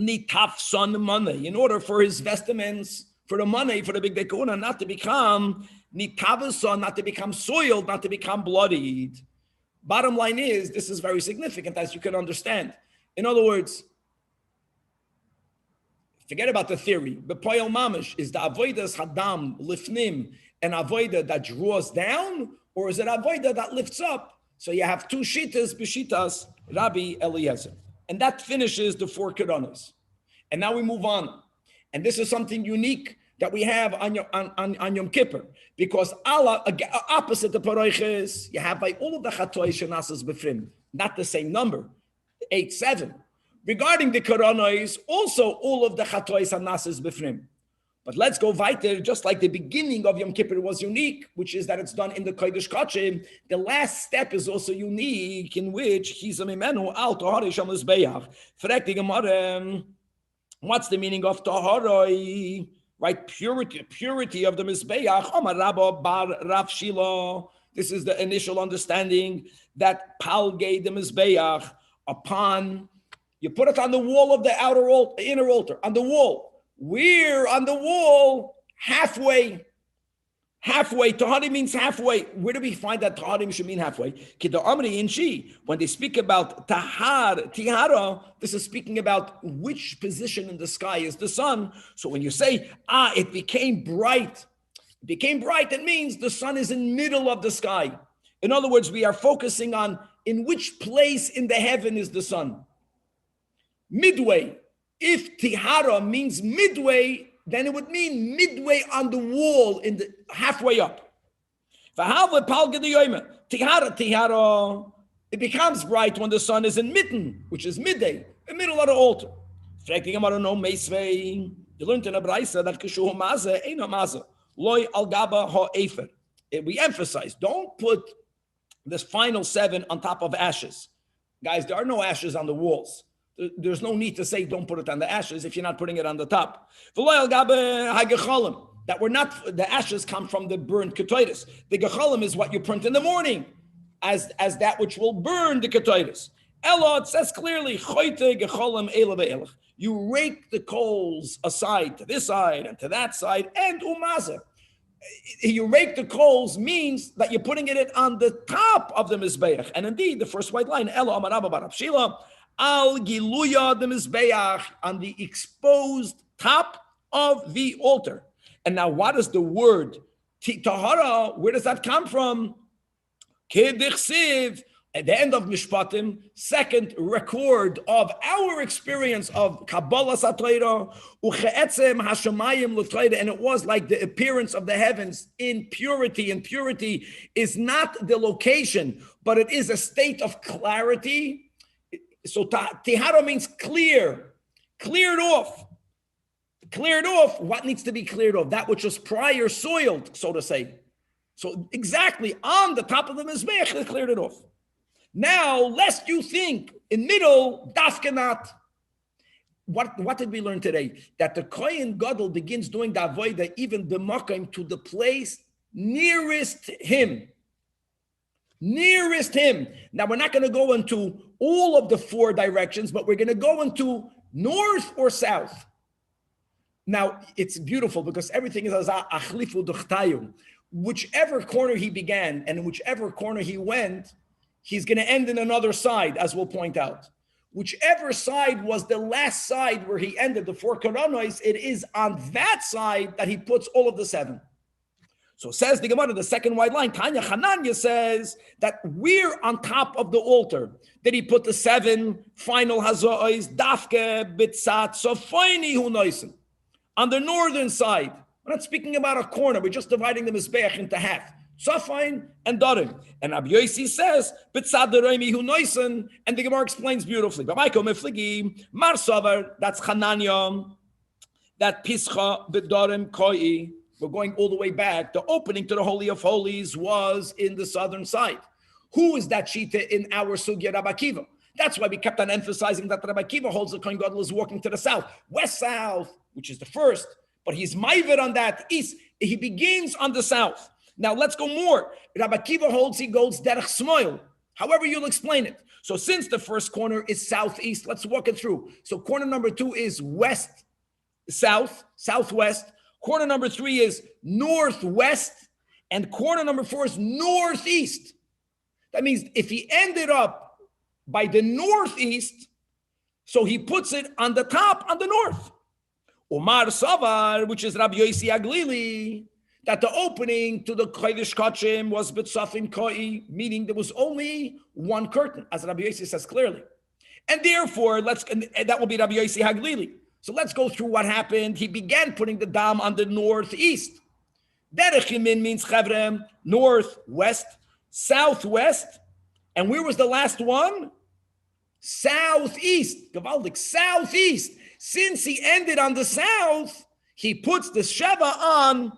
Speaker 1: nitafson money. In order for his vestments, for the money, for the big dekuna, not to become nitavason, not to become soiled, not to become bloodied. Bottom line is, this is very significant, as you can understand. In other words, forget about the theory. The poyel mamish, is the avodas hadam lifnim an avodah that draws down, or is it avodah that lifts up? So you have two shitas b'shitas Rabbi Eliezer, and that finishes the four karanas. And now we move on, and this is something unique that we have on Yom Kippur, because Allah, opposite the paroiches, you have by all of the chatois shenasas b'frim, not the same number, 8, 7. Regarding the Koronos, also all of the Chatois and Nasas Bifrim. But let's go weiter, just like the beginning of Yom Kippur was unique, which is that it's done in the Kodesh Kachim. The last step is also unique, in which he's a Mimenu al Tahari Sham Lizbeach. Frek the Gemara, what's the meaning of Taharoi? Right, purity of the Mizbeach. Omar Rabba Bar Rav Shilo. This is the initial understanding that Palgei the Mizbeach upon. You put it on the wall of the inner altar, on the wall. We're on the wall halfway. Halfway. Tahari means halfway. Where do we find that Tahari should mean halfway? Kida Amri in Shi. When they speak about Tihara, this is speaking about which position in the sky is the sun. So when you say, it became bright. It means the sun is in middle of the sky. In other words, we are focusing on in which place in the heaven is the sun. Midway. If Tihara means midway, then it would mean midway on the wall, in the halfway up. Tihara, it becomes bright when the sun is in mitten, which is midday, the middle of the altar. You learned in a Braisa that Kishu Maza ain't a Maza. Loy al Gaba ha Efer. We emphasize, don't put this final 7 on top of ashes. Guys, there are no ashes on the walls. There's no need to say don't put it on the ashes if you're not putting it on the top. That we're not, the ashes come from the burned ketoides. The gecholim is what you print in the morning as that which will burn the ketoides. Elo, it says clearly, you rake the coals aside to this side and to that side, and umaza. You rake the coals means that you're putting it on the top of the mizbeach. And indeed, the first white line, Elo amarabba barabshila, al giluya the mizbeach, on the exposed top of the altar. And now, what is the word tahara? Where does that come from? Kedichsiv, at the end of Mishpatim, second record of our experience of Kabbalah Satayra, Ucheetzem Hashemayim L'Tayra, and it was like the appearance of the heavens in purity. And purity is not the location, but it is a state of clarity. So Tihara means clear, cleared off. Cleared off. What needs to be cleared off? That which was prior soiled, so to say. So exactly on the top of the Mizbeach, they cleared it off. Now, lest you think, in middle, dafkenat. What did we learn today? That the Kohen Gadol begins doing the avodah, even b'makom, to the place nearest him. Nearest him. Now, we're not going to go into all of the 4 directions, but we're going to go into north or south. Now, it's beautiful because everything is as achlifu duchtayum. Whichever corner he began and in whichever corner he went, he's going to end in another side, as we'll point out. Whichever side was the last side where he ended the 4 koronos, it is on that side that he puts all of the 7. So says the Gemara, the second white line, Tanya Hananya says that we're on top of the altar. Did he put the 7 final hazois, dafke, bitzat, sofoini hunoisen, on the northern side? We're not speaking about a corner. We're just dividing the Mizbeach into half. Safain and Darim. And Rabbi Yossi says, Bitzad Darim hu noisen, and the Gemara explains beautifully. But Michael Mefligi, Mar Savar, that's Hananya, that Pischa, B'Darim Koi. We're going all the way back. The opening to the Holy of Holies was in the southern side. Who is that shita in our sugya Rabbi Akiva? That's why we kept on emphasizing that Rabbi Akiva holds the Kohen Gadol is walking to the south, west-south, which is the first, but he's ma'ivir on that east. He begins on the south. Now let's go more. Rabbi Akiva holds he goes derech smoil. However you'll explain it. So since the first corner is southeast, let's walk it through. So corner number 2 is west, south, southwest. Corner number 3 is northwest. And corner number 4 is northeast. That means if he ended up by the northeast, so he puts it on the top, on the north. Umar Savar, which is Rabbi Yossi Aglili, that the opening to the Kodesh Kachim was B'tzafim Koi, meaning there was only one curtain, as Rabbi Yossi says clearly. And therefore, and that will be Rabbi Yossi Haglili. So let's go through what happened. He began putting the dam on the northeast. Derech Yamin means Chavrem, northwest, southwest. And where was the last one? Southeast. Gavaldik, southeast. Since he ended on the south, he puts the Sheva on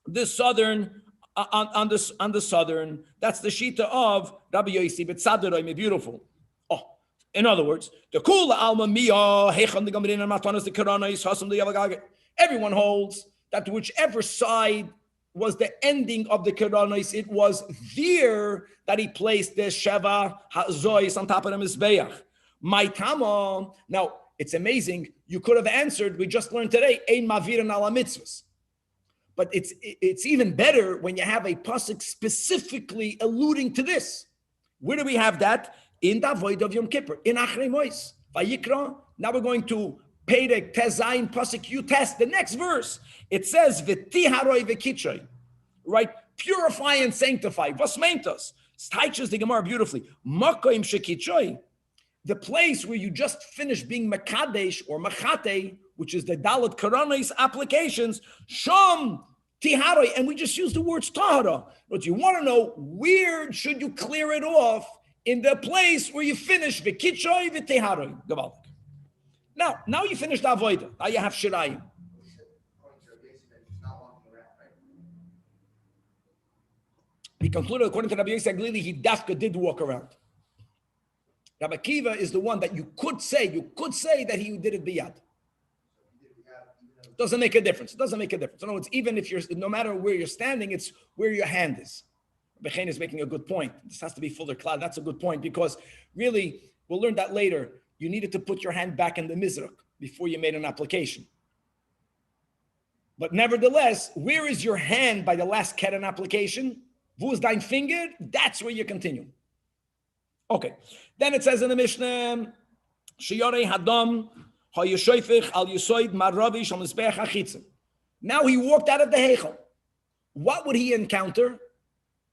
Speaker 1: the southern, on the southern. That's the Shita of Rabbi Yossi, but Tzadoroi, beautiful. Oh, in other words, the Kula Alma Mia, Hechon the Gamrin and Matanas the Koranais, Hassan the Yavagag. Everyone holds that whichever side was the ending of the Koranais, it was there that he placed the Sheva Hazois on top of the Mizbeach. My Tama. Now, it's amazing. You could have answered, we just learned today, Ein Mavirin ala mitzvahs. But it's even better when you have a pasuk specifically alluding to this. Where do we have that? In the void of Yom Kippur, in Achrei Mois, Vayikra. Now we're going to Perek Tezayin pasuk you test the next verse. It says V'tiharoi v'kitroi, right? Purify and sanctify. Vasmentos. Teaches the Gemara beautifully. Makoim shekitroi, the place where you just finished being Mekadesh or Machate, which is the Dalet Koranis applications, Sham Tiharoi, and we just use the words Tahara. But you want to know, where should you clear it off in the place where you finish V'kitroi v'Tiharoi? Gavaldik. Now you finished Avodah. Now you have Shirayim. He concluded, according to Rabbi Yossi Aglili, he dafka did walk around. Rabbi Akiva is the one that you could say that he did it biyad. Doesn't make a difference. It doesn't make a difference. No, it's even if no matter where you're standing, it's where your hand is. Rabbi Chaim is making a good point. This has to be fuller cloud. That's a good point because really, we'll learn that later. You needed to put your hand back in the mizrach before you made an application. But nevertheless, where is your hand by the last keren application? Wo ist dein finger? That's where you continue. Okay. Then it says in the Mishnah, Shiurei Hadam Hayeshoifich al Yisoid Maravish al Mizbeach Achitzim. Now he walked out of the Heichel. What would he encounter?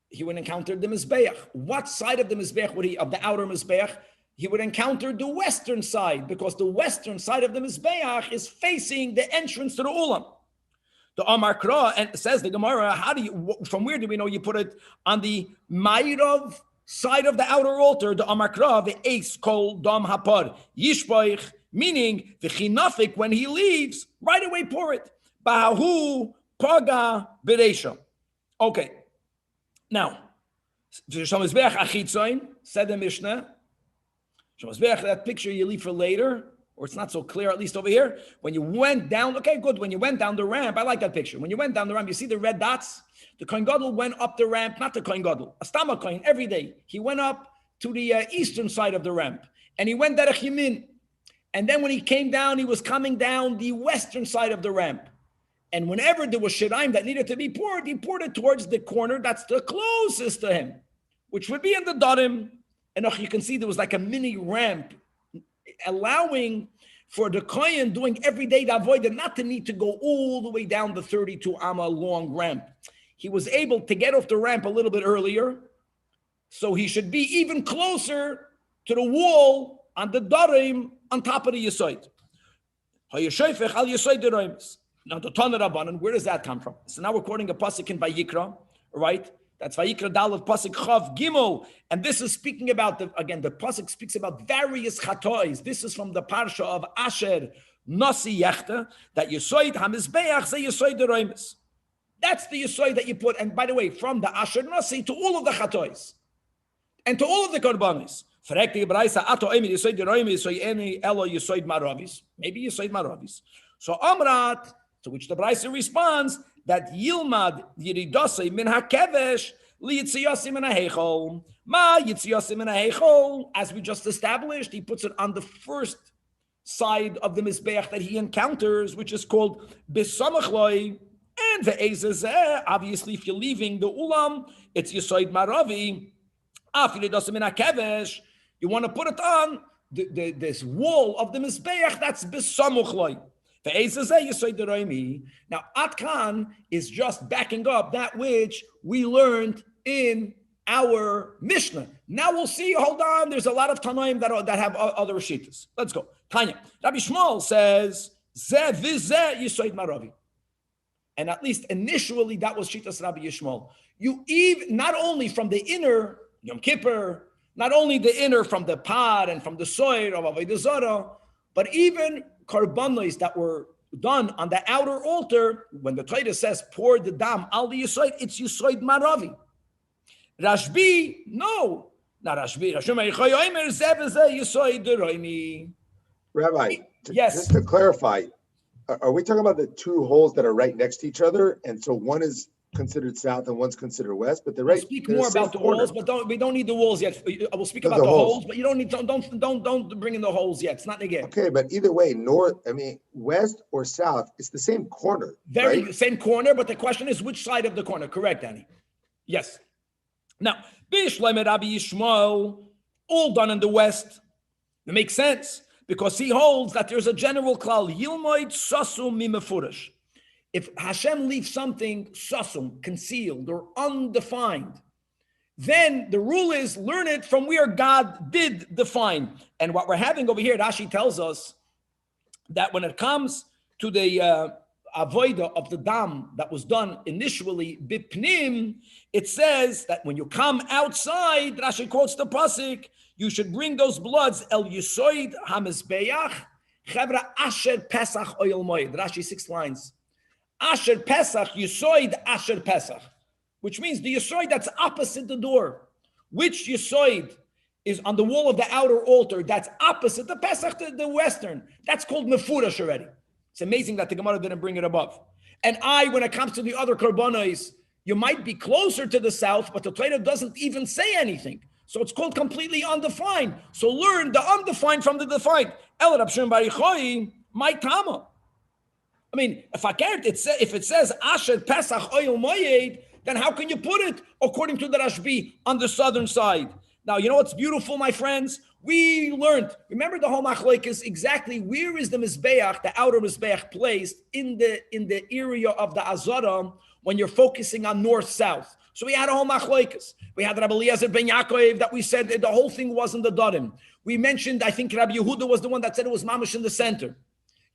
Speaker 1: He would encounter the Mizbeach. What side of the Mizbeach would he, of the outer Mizbeach? He would encounter the western side, because the western side of the Mizbeach is facing the entrance to the Ulam. The Amar Kra, and says the Gemara, from where do we know you put it? On the Ma'irav side of the outer altar, the Amar Kra, the Eis Kol Dam Hapar, Yishboich, meaning the Chinafik, when he leaves, right away pour it. Bahu Paga Beresha. Okay. Now, Shemizbeach Achitzoin, said the Mishnah, Shemizbeach, that picture you leave for later, or it's not so clear, at least over here. When you went down, okay, good. When you went down the ramp, I like that picture. When you went down the ramp, you see the red dots? The Kohen Gadol went up the ramp, not the Kohen Gadol, a Stama Kohen, every day. He went up to the eastern side of the ramp, and he went derech Yamin. And then when he came down, he was coming down the western side of the ramp. And whenever there was shiraim that needed to be poured, he poured it towards the corner that's the closest to him, which would be in the Darim. And you can see there was like a mini ramp, allowing for the Kohen doing every day the avodah not to need to go all the way down the 32 amma long ramp. He was able to get off the ramp a little bit earlier, so he should be even closer to the wall on the Darim on top of the Yisoid. Now the Tanach Rabbanan, where does that come from? So now we're quoting a pasuk in Vayikra, right? That's Vayikra Dalet pasuk Chav Gimel, and this is speaking about the pasuk speaks about various chatois. This is from the parsha of Asher Nasi Yechta, that Yisoid Hamizbeach say Yisoid Deroimis. That's the Yisoid that you put. And by the way, from the Asher Nasi to all of the chatois. and to all of the korbanos. Maybe Yisoid Maravis. So Amrat, to which the Braisa responds that Yilmad Yiridosei min hakevesh liyitziyasim min haheichol. Ma yitziyasim min haheichol, as we just established, he puts it on the first side of the Mizbeach that he encounters, which is called Bisamachloi. And the Ezezeh, obviously, if you're leaving the Ulam, it's Yisoid Maravi. You want to put it on this wall of the Mizbeach, that's Bisamachloi. Now, Atkan is just backing up that which we learned in our Mishnah. Now we'll see, hold on, there's a lot of Tanaim that have other Shittas. Let's go. Tanya. Rabbi Shmuel says, Zeh vizeh Yisoid Maravi. And at least initially, that was Shittas Rabbi Yishmael. You even, not only from the inner, Yom Kippur, not only the inner from the pod and from the soil of Avodah Zarah, but even karbanos that were done on the outer altar, when the Torah says, pour the dam al the Yisoid, it's Yisoid Maravi. Rashbi, no. Not Rashbi.
Speaker 3: Rabbi,
Speaker 1: Yes.
Speaker 3: just to clarify, are we talking about the two holes that are right next to each other? And so one is considered south and one's considered west, but
Speaker 1: We'll speak more about the walls, but we don't need the walls yet. I will speak about the holes, but you don't need don't bring in the holes yet. It's not again.
Speaker 3: Okay, but either way, west or south, it's the same corner.
Speaker 1: Very
Speaker 3: right?
Speaker 1: same corner, but the question is which side of the corner? Correct, Danny. Yes. Now, Bishleim Rabbi Yishmael, all done in the west. It makes sense because he holds that there's a general klal Yilmoid Sasum Mimefurish. If Hashem leaves something sasum, concealed or undefined, then the rule is learn it from where God did define. And what we're having over here, Rashi tells us that when it comes to the avoida of the dam that was done initially, bipnim, it says that when you come outside, Rashi quotes the pasuk, you should bring those bloods el yisoid hamizbeach chevra asher pesach oil moed. Rashi 6 lines. Asher Pesach, Yisoid Asher Pesach, which means the Yisoid that's opposite the door. Which Yisoid is on the wall of the outer altar that's opposite the Pesach, the western. That's called Mefurash already. It's amazing that the Gemara didn't bring it above. And when it comes to the other Karbanos, you might be closer to the south, but the Torah doesn't even say anything. So it's called completely undefined. So learn the undefined from the defined. El Rab Shimon Bar Yochai, my Tama. I mean, if it says Asher Pesach Oil Moyed, then how can you put it according to the Rashbi on the southern side? Now, you know what's beautiful, my friends? We learned. Remember the whole machlokes is exactly where is the mizbeach, the outer mizbeach, placed in the area of the Azara when you're focusing on north-south. So we had a whole machlokes. We had Rabbi Eliezer ben Yaakov that we said that the whole thing wasn't the Darim. We mentioned, I think Rabbi Yehuda was the one that said it was mamish in the center.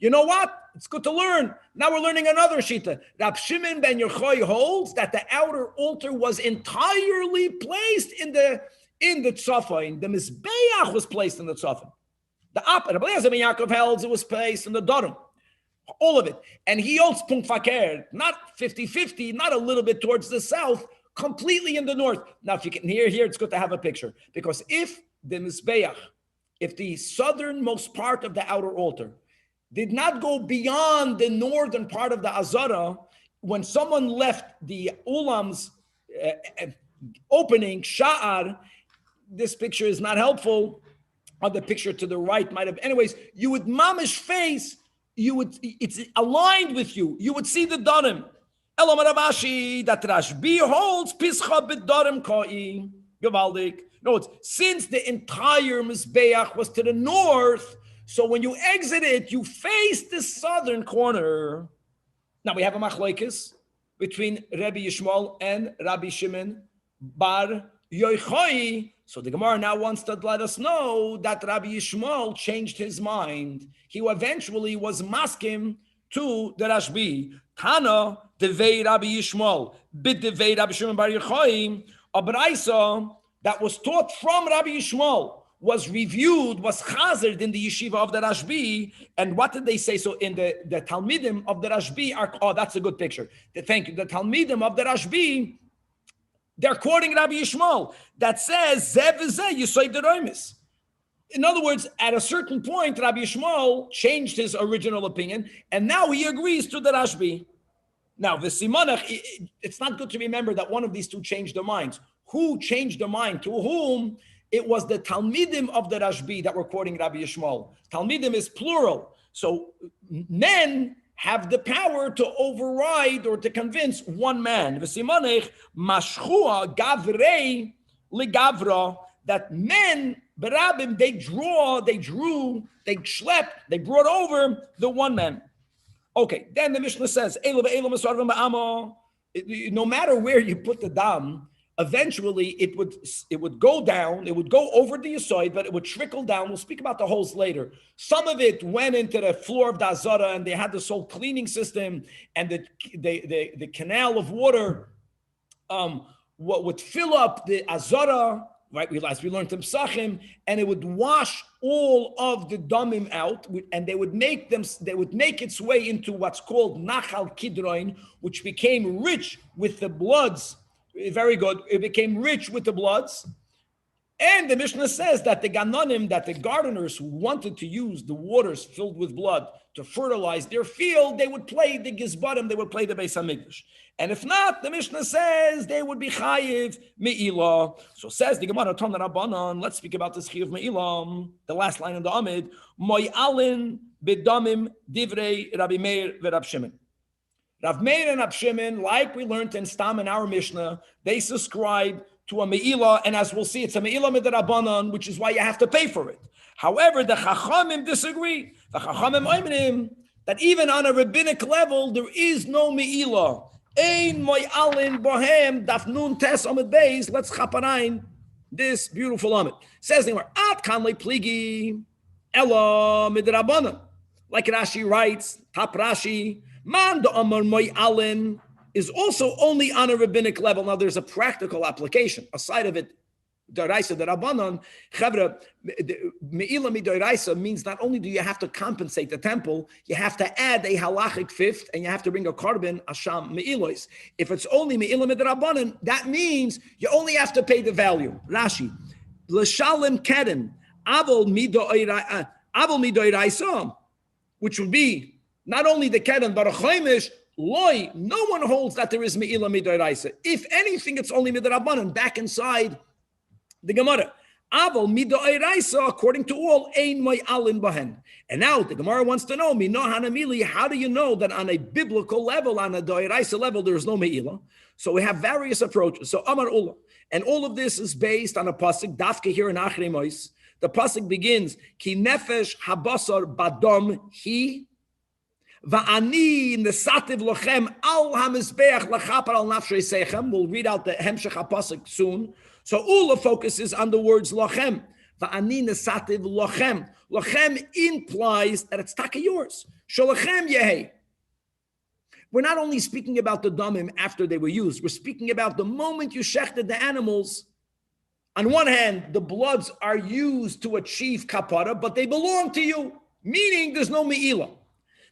Speaker 1: You know what? It's good to learn. Now we're learning another shita. Rab Shimon ben Yochai holds that the outer altar was entirely placed in the tzafon. The mizbeach was placed in the tzafon. The opposite. Rabbi Eliezer ben Yaakov holds it was placed in the darim. All of it. And he holds punkt faker, not 50-50, not a little bit towards the south, completely in the north. Now, if you can hear here, it's good to have a picture. Because if the mizbeach, if the southernmost part of the outer altar did not go beyond the northern part of the Azara, when someone left the Ulam's opening, Sha'ar, this picture is not helpful, or the picture to the right might have, anyways, you would mamish face, it's aligned with you, you would see the Darim. Elam Ravashi, that Rashbi holds, Pischa b'Darim Ka'i, Gevaldik. No, since the entire Mizbeach was to the north, so when you exit it, you face the southern corner. Now we have a machlokes between Rabbi Yishmael and Rabbi Shimon Bar Yochai. So the Gemara now wants to let us know that Rabbi Yishmael changed his mind. He eventually was maskim to the Rashbi. Tana devei Rabbi Yishmael, bid devei Rabbi Shimon Bar Yochai. A braisa that was taught from Rabbi Yishmael was reviewed, was chazered in the yeshiva of the Rashbi. And what did they say? So in the Talmidim of the Rashbi are, oh, that's a good picture. Thank you. The Talmidim of the Rashbi They're quoting Rabbi Yishmael that says, Zev v'zeh yisoid deroimis. In other words, at a certain point, Rabbi Yishmael changed his original opinion, and now he agrees to the Rashbi. Now, the Simonach, it's not good to remember that one of these two changed their minds. Who changed their mind? To whom? It was the Talmidim of the Rashbi that were quoting Rabbi Yishmael. Talmidim is plural. So men have the power to override or to convince one man. V'simonech mashchua gavrei ligavra, that men, berabim, they drew, they schlepped, they brought over the one man. Okay, then the Mishnah says, no matter where you put the dam, eventually it would go down, it would go over the Yisoid, but it would trickle down. We'll speak about the holes later. Some of it went into the floor of the Azara, and they had this whole cleaning system, and the canal of water what would fill up the Azara, right? We learned from Psachim, and it would wash all of the damim out, and they would make its way into what's called Nachal Kidroin, which became rich with the bloods. Very good. It became rich with the bloods. And the Mishnah says that the Ganonim, that the gardeners who wanted to use the waters filled with blood to fertilize their field, they would play the Gizbarim, they would play the Beis HaMikdash. And if not, the Mishnah says they would be chayiv me'ilah. So says the Gemara, Tana Rabbanan, let's speak about this chayiv me'ilah. The last line of the Amid, Mo'alin b'damim divrei Rabbi Meir v'Rab Shimon. Rav Meir and Rab Shimon, like we learned in Stam in our Mishnah, they subscribe to a me'ilah, and as we'll see, it's a me'ilah midrabanan, which is why you have to pay for it. However, the Chachamim disagree. The Chachamim oimrim that even on a rabbinic level, there is no me'ilah. Ein mo'alin bohem daf nun tes amid beis. Let's chaparain this beautiful amid. Says the Gemara, at kanle pligi ella midrabanan. Like Rashi writes, top Rashi, man the amar mo'alin is also only on a rabbinic level. Now, there's a practical application. Aside of it, D'oraisa, the Rabbanon, Chavra, Me'ila Midoraisa means not only do you have to compensate the temple, you have to add a halachic fifth, and you have to bring a carbon, Asham Me'ilois. If it's only Me'ila Midrabanan, that means you only have to pay the value. Rashi, L'shalim Keren, Avol Midoraisa, which would be not only the Keren, but a Chaimish, Loi, no one holds that there is Me'ila Midoraisa. If anything, it's only Midrabanan, back inside the Gemara. Aval Midoraisa, according to all, Ein Mo'alin Bahen. And now the Gemara wants to know, Mino Hanamili, how do you know that on a biblical level, on a Doiraisa level, there is no Me'ila? So we have various approaches. So Amar Ula. And all of this is based on a pasuk, Dafke here in Achrei Mos. The pasuk begins, Ki Nefesh Habasar Badom Hi Va'ani nesativ lochem al hamizbeach lachapar al nafshay sechem. We'll read out the hemshech hapasuk soon. So Ula focuses on the words lochem. Va'ani nesativ lochem. Lochem implies that it's taka yours. Sholochem yehei. We're not only speaking about the damim after they were used. We're speaking about the moment you shechted the animals. On one hand, the bloods are used to achieve kapara, but they belong to you, meaning there's no me'ilah.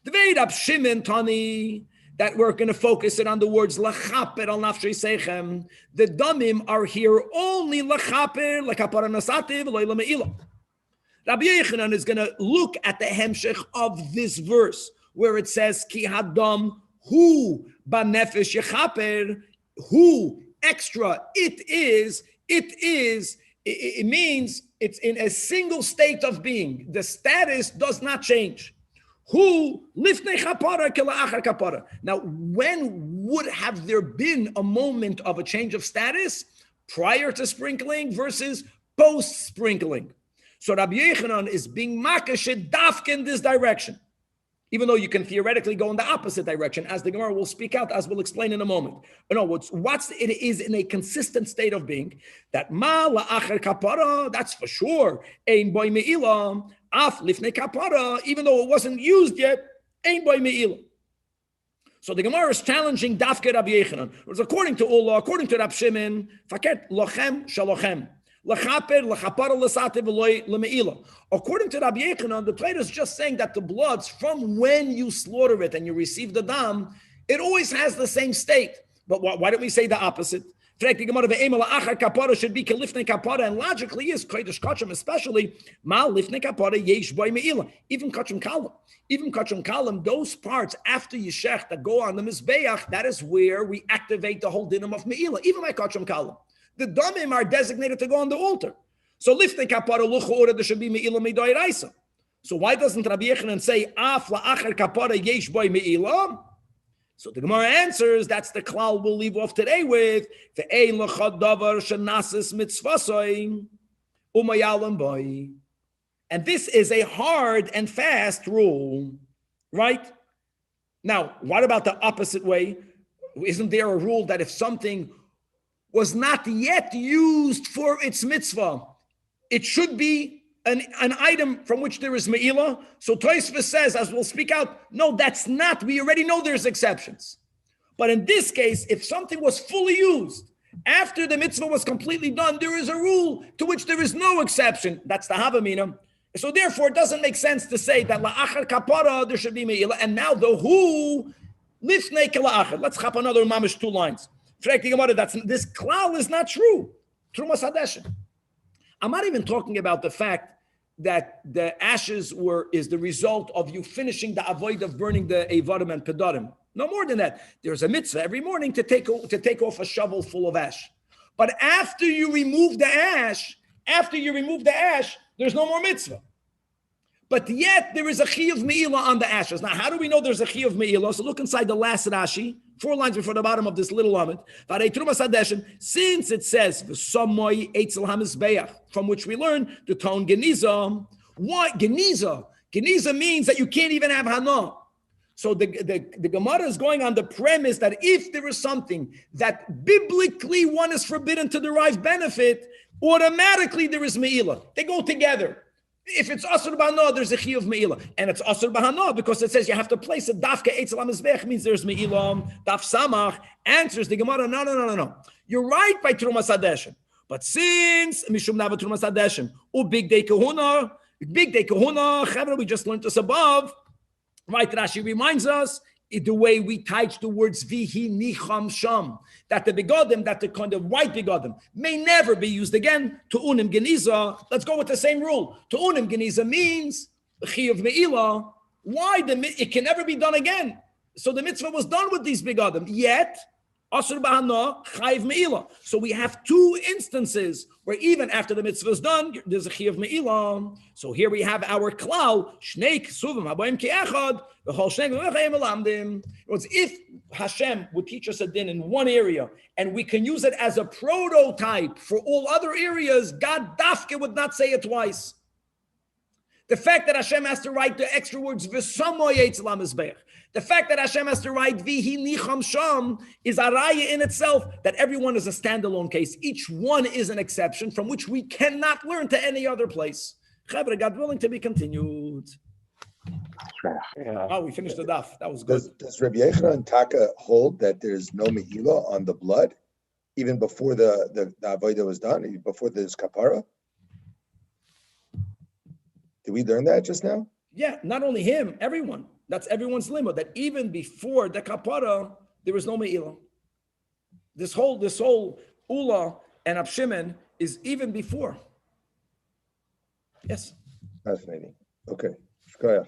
Speaker 1: The very Rab Shimon Tani, that we're going to focus it on the words lachaper al nafshei seichem. The damim are here only lachaper, lakapara nasativ, loyla me'ilah. Rabbi Yochanan is going to look at the hemshech of this verse where it says ki hadam hu banefesh yechaper, hu extra. It means it's in a single state of being. The status does not change. Who lifnei kapara kela'achar kapara. Now, when would have there been a moment of a change of status? Prior to sprinkling versus post sprinkling. So Rabbi Yochanan is being makashed dafke in this direction, even though you can theoretically go in the opposite direction, as the Gemara will speak out, as we'll explain in a moment. No, what's it is in a consistent state of being, that ma la'achar kapara, that's for sure, ein boy me'ilah, af lifnei kapara, even though it wasn't used yet, ein boy me'ilah. So the Gemara is challenging dafke Rabbi Yochanan. According to Allah, according to Rab Shimon, faket lochem shalochem. According to Rabbi Yochanan, the Torah is just saying that the bloods, from when you slaughter it and you receive the dam, it always has the same state. But why don't we say the opposite? Should be kalifnei kapara, and logically is kodesh kachim, especially mal lifnei kapara yesh boy meila. Even kachim kalam, those parts after yishech that go on the mizbeach, that is where we activate the whole dinam of meila. Even by kachim kalam, the damim are designated to go on the altar. So lifnei kapara lucha ora there should be meila midoiraisa. So why doesn't Rabbi Yechanan say af la'achar kapara yesh boy meila? So the Gemara answers, that's the klal we'll leave off today with. Ve'ein l'chad davar shenasis mitzvasoi umayalam boy. And this is a hard and fast rule, right? Now, what about the opposite way? Isn't there a rule that if something was not yet used for its mitzvah, it should be an item from which there is me'ilah? So Tosfos says, as we'll speak out, no, that's not. We already know there's exceptions. But in this case, if something was fully used, after the mitzvah was completely done, there is a rule to which there is no exception. That's the Havamina. So therefore, it doesn't make sense to say that la'achar kapara, there should be me'ilah. And now the who, lifnei kela'achar. Let's chop another mamish 2 lines. This klal is not true. Trumas hadeshin. I'm not even talking about the fact that the ashes is the result of you finishing the avoid of burning the evarim and pedarim. No more than that. There's a mitzvah every morning to take off a shovel full of ash. But after you remove the ash, there's no more mitzvah. But yet there is a chiyuv me'ilah on the ashes. Now, how do we know there's a chiyuv me'ilah? So look inside the last Rashi, 4 lines before the bottom of this little amid. Since it says v'samoy eitzel hamizbeach, from which we learn the tone geniza. What geniza? Geniza means that you can't even have hana. So the Gemara is going on the premise that if there is something that biblically one is forbidden to derive benefit, automatically there is me'ilah. They go together. If it's asur b'hana, there's a chiyuv me'ilah, and it's asur b'hana because it says you have to place a dafka eitzel hamizbeach, means there's me'ilah. Daf samach answers the Gemara, no. You're right by trumas hadeshin, but since mishum nava trumas hadeshin big day kahuna, chavra, we just learned this above. Right, Rashi reminds us the way we touch the words vihi nicham sham, that the begodim, that the kind of white begodim may never be used again. To unim geniza, let's go with the same rule. To unim geniza means chiyuv me'ilah. Why? It can never be done again. So the mitzvah was done with these begodim, yet asur b'hana chayiv me'ilah. So we have 2 instances where even after the mitzvah is done, there's a chiyuv me'ilah. So here we have our klal shnei ksuvim habayim ke'echad. If Hashem would teach us a din in one area and we can use it as a prototype for all other areas, God dafke would not say it twice. The fact that Hashem has to write the extra words, the fact that Hashem has to write vihi nicham sham is a raya in itself, that everyone is a standalone case. Each one is an exception from which we cannot learn to any other place. Chavre, God willing, to be continued.
Speaker 2: Yeah.
Speaker 1: Oh, we finished the daf. That was good.
Speaker 3: Does Rabbi Yechanan and Taka hold that there's no me'ilah on the blood, even before the avodah was done, even before there's kapara? Did we learn that just now?
Speaker 1: Yeah, not only him, everyone. That's everyone's limit. That even before the kapara, there was no me'ilah. This whole ula and abshimen is even before. Yes.
Speaker 3: Fascinating. Okay. Shkoyach.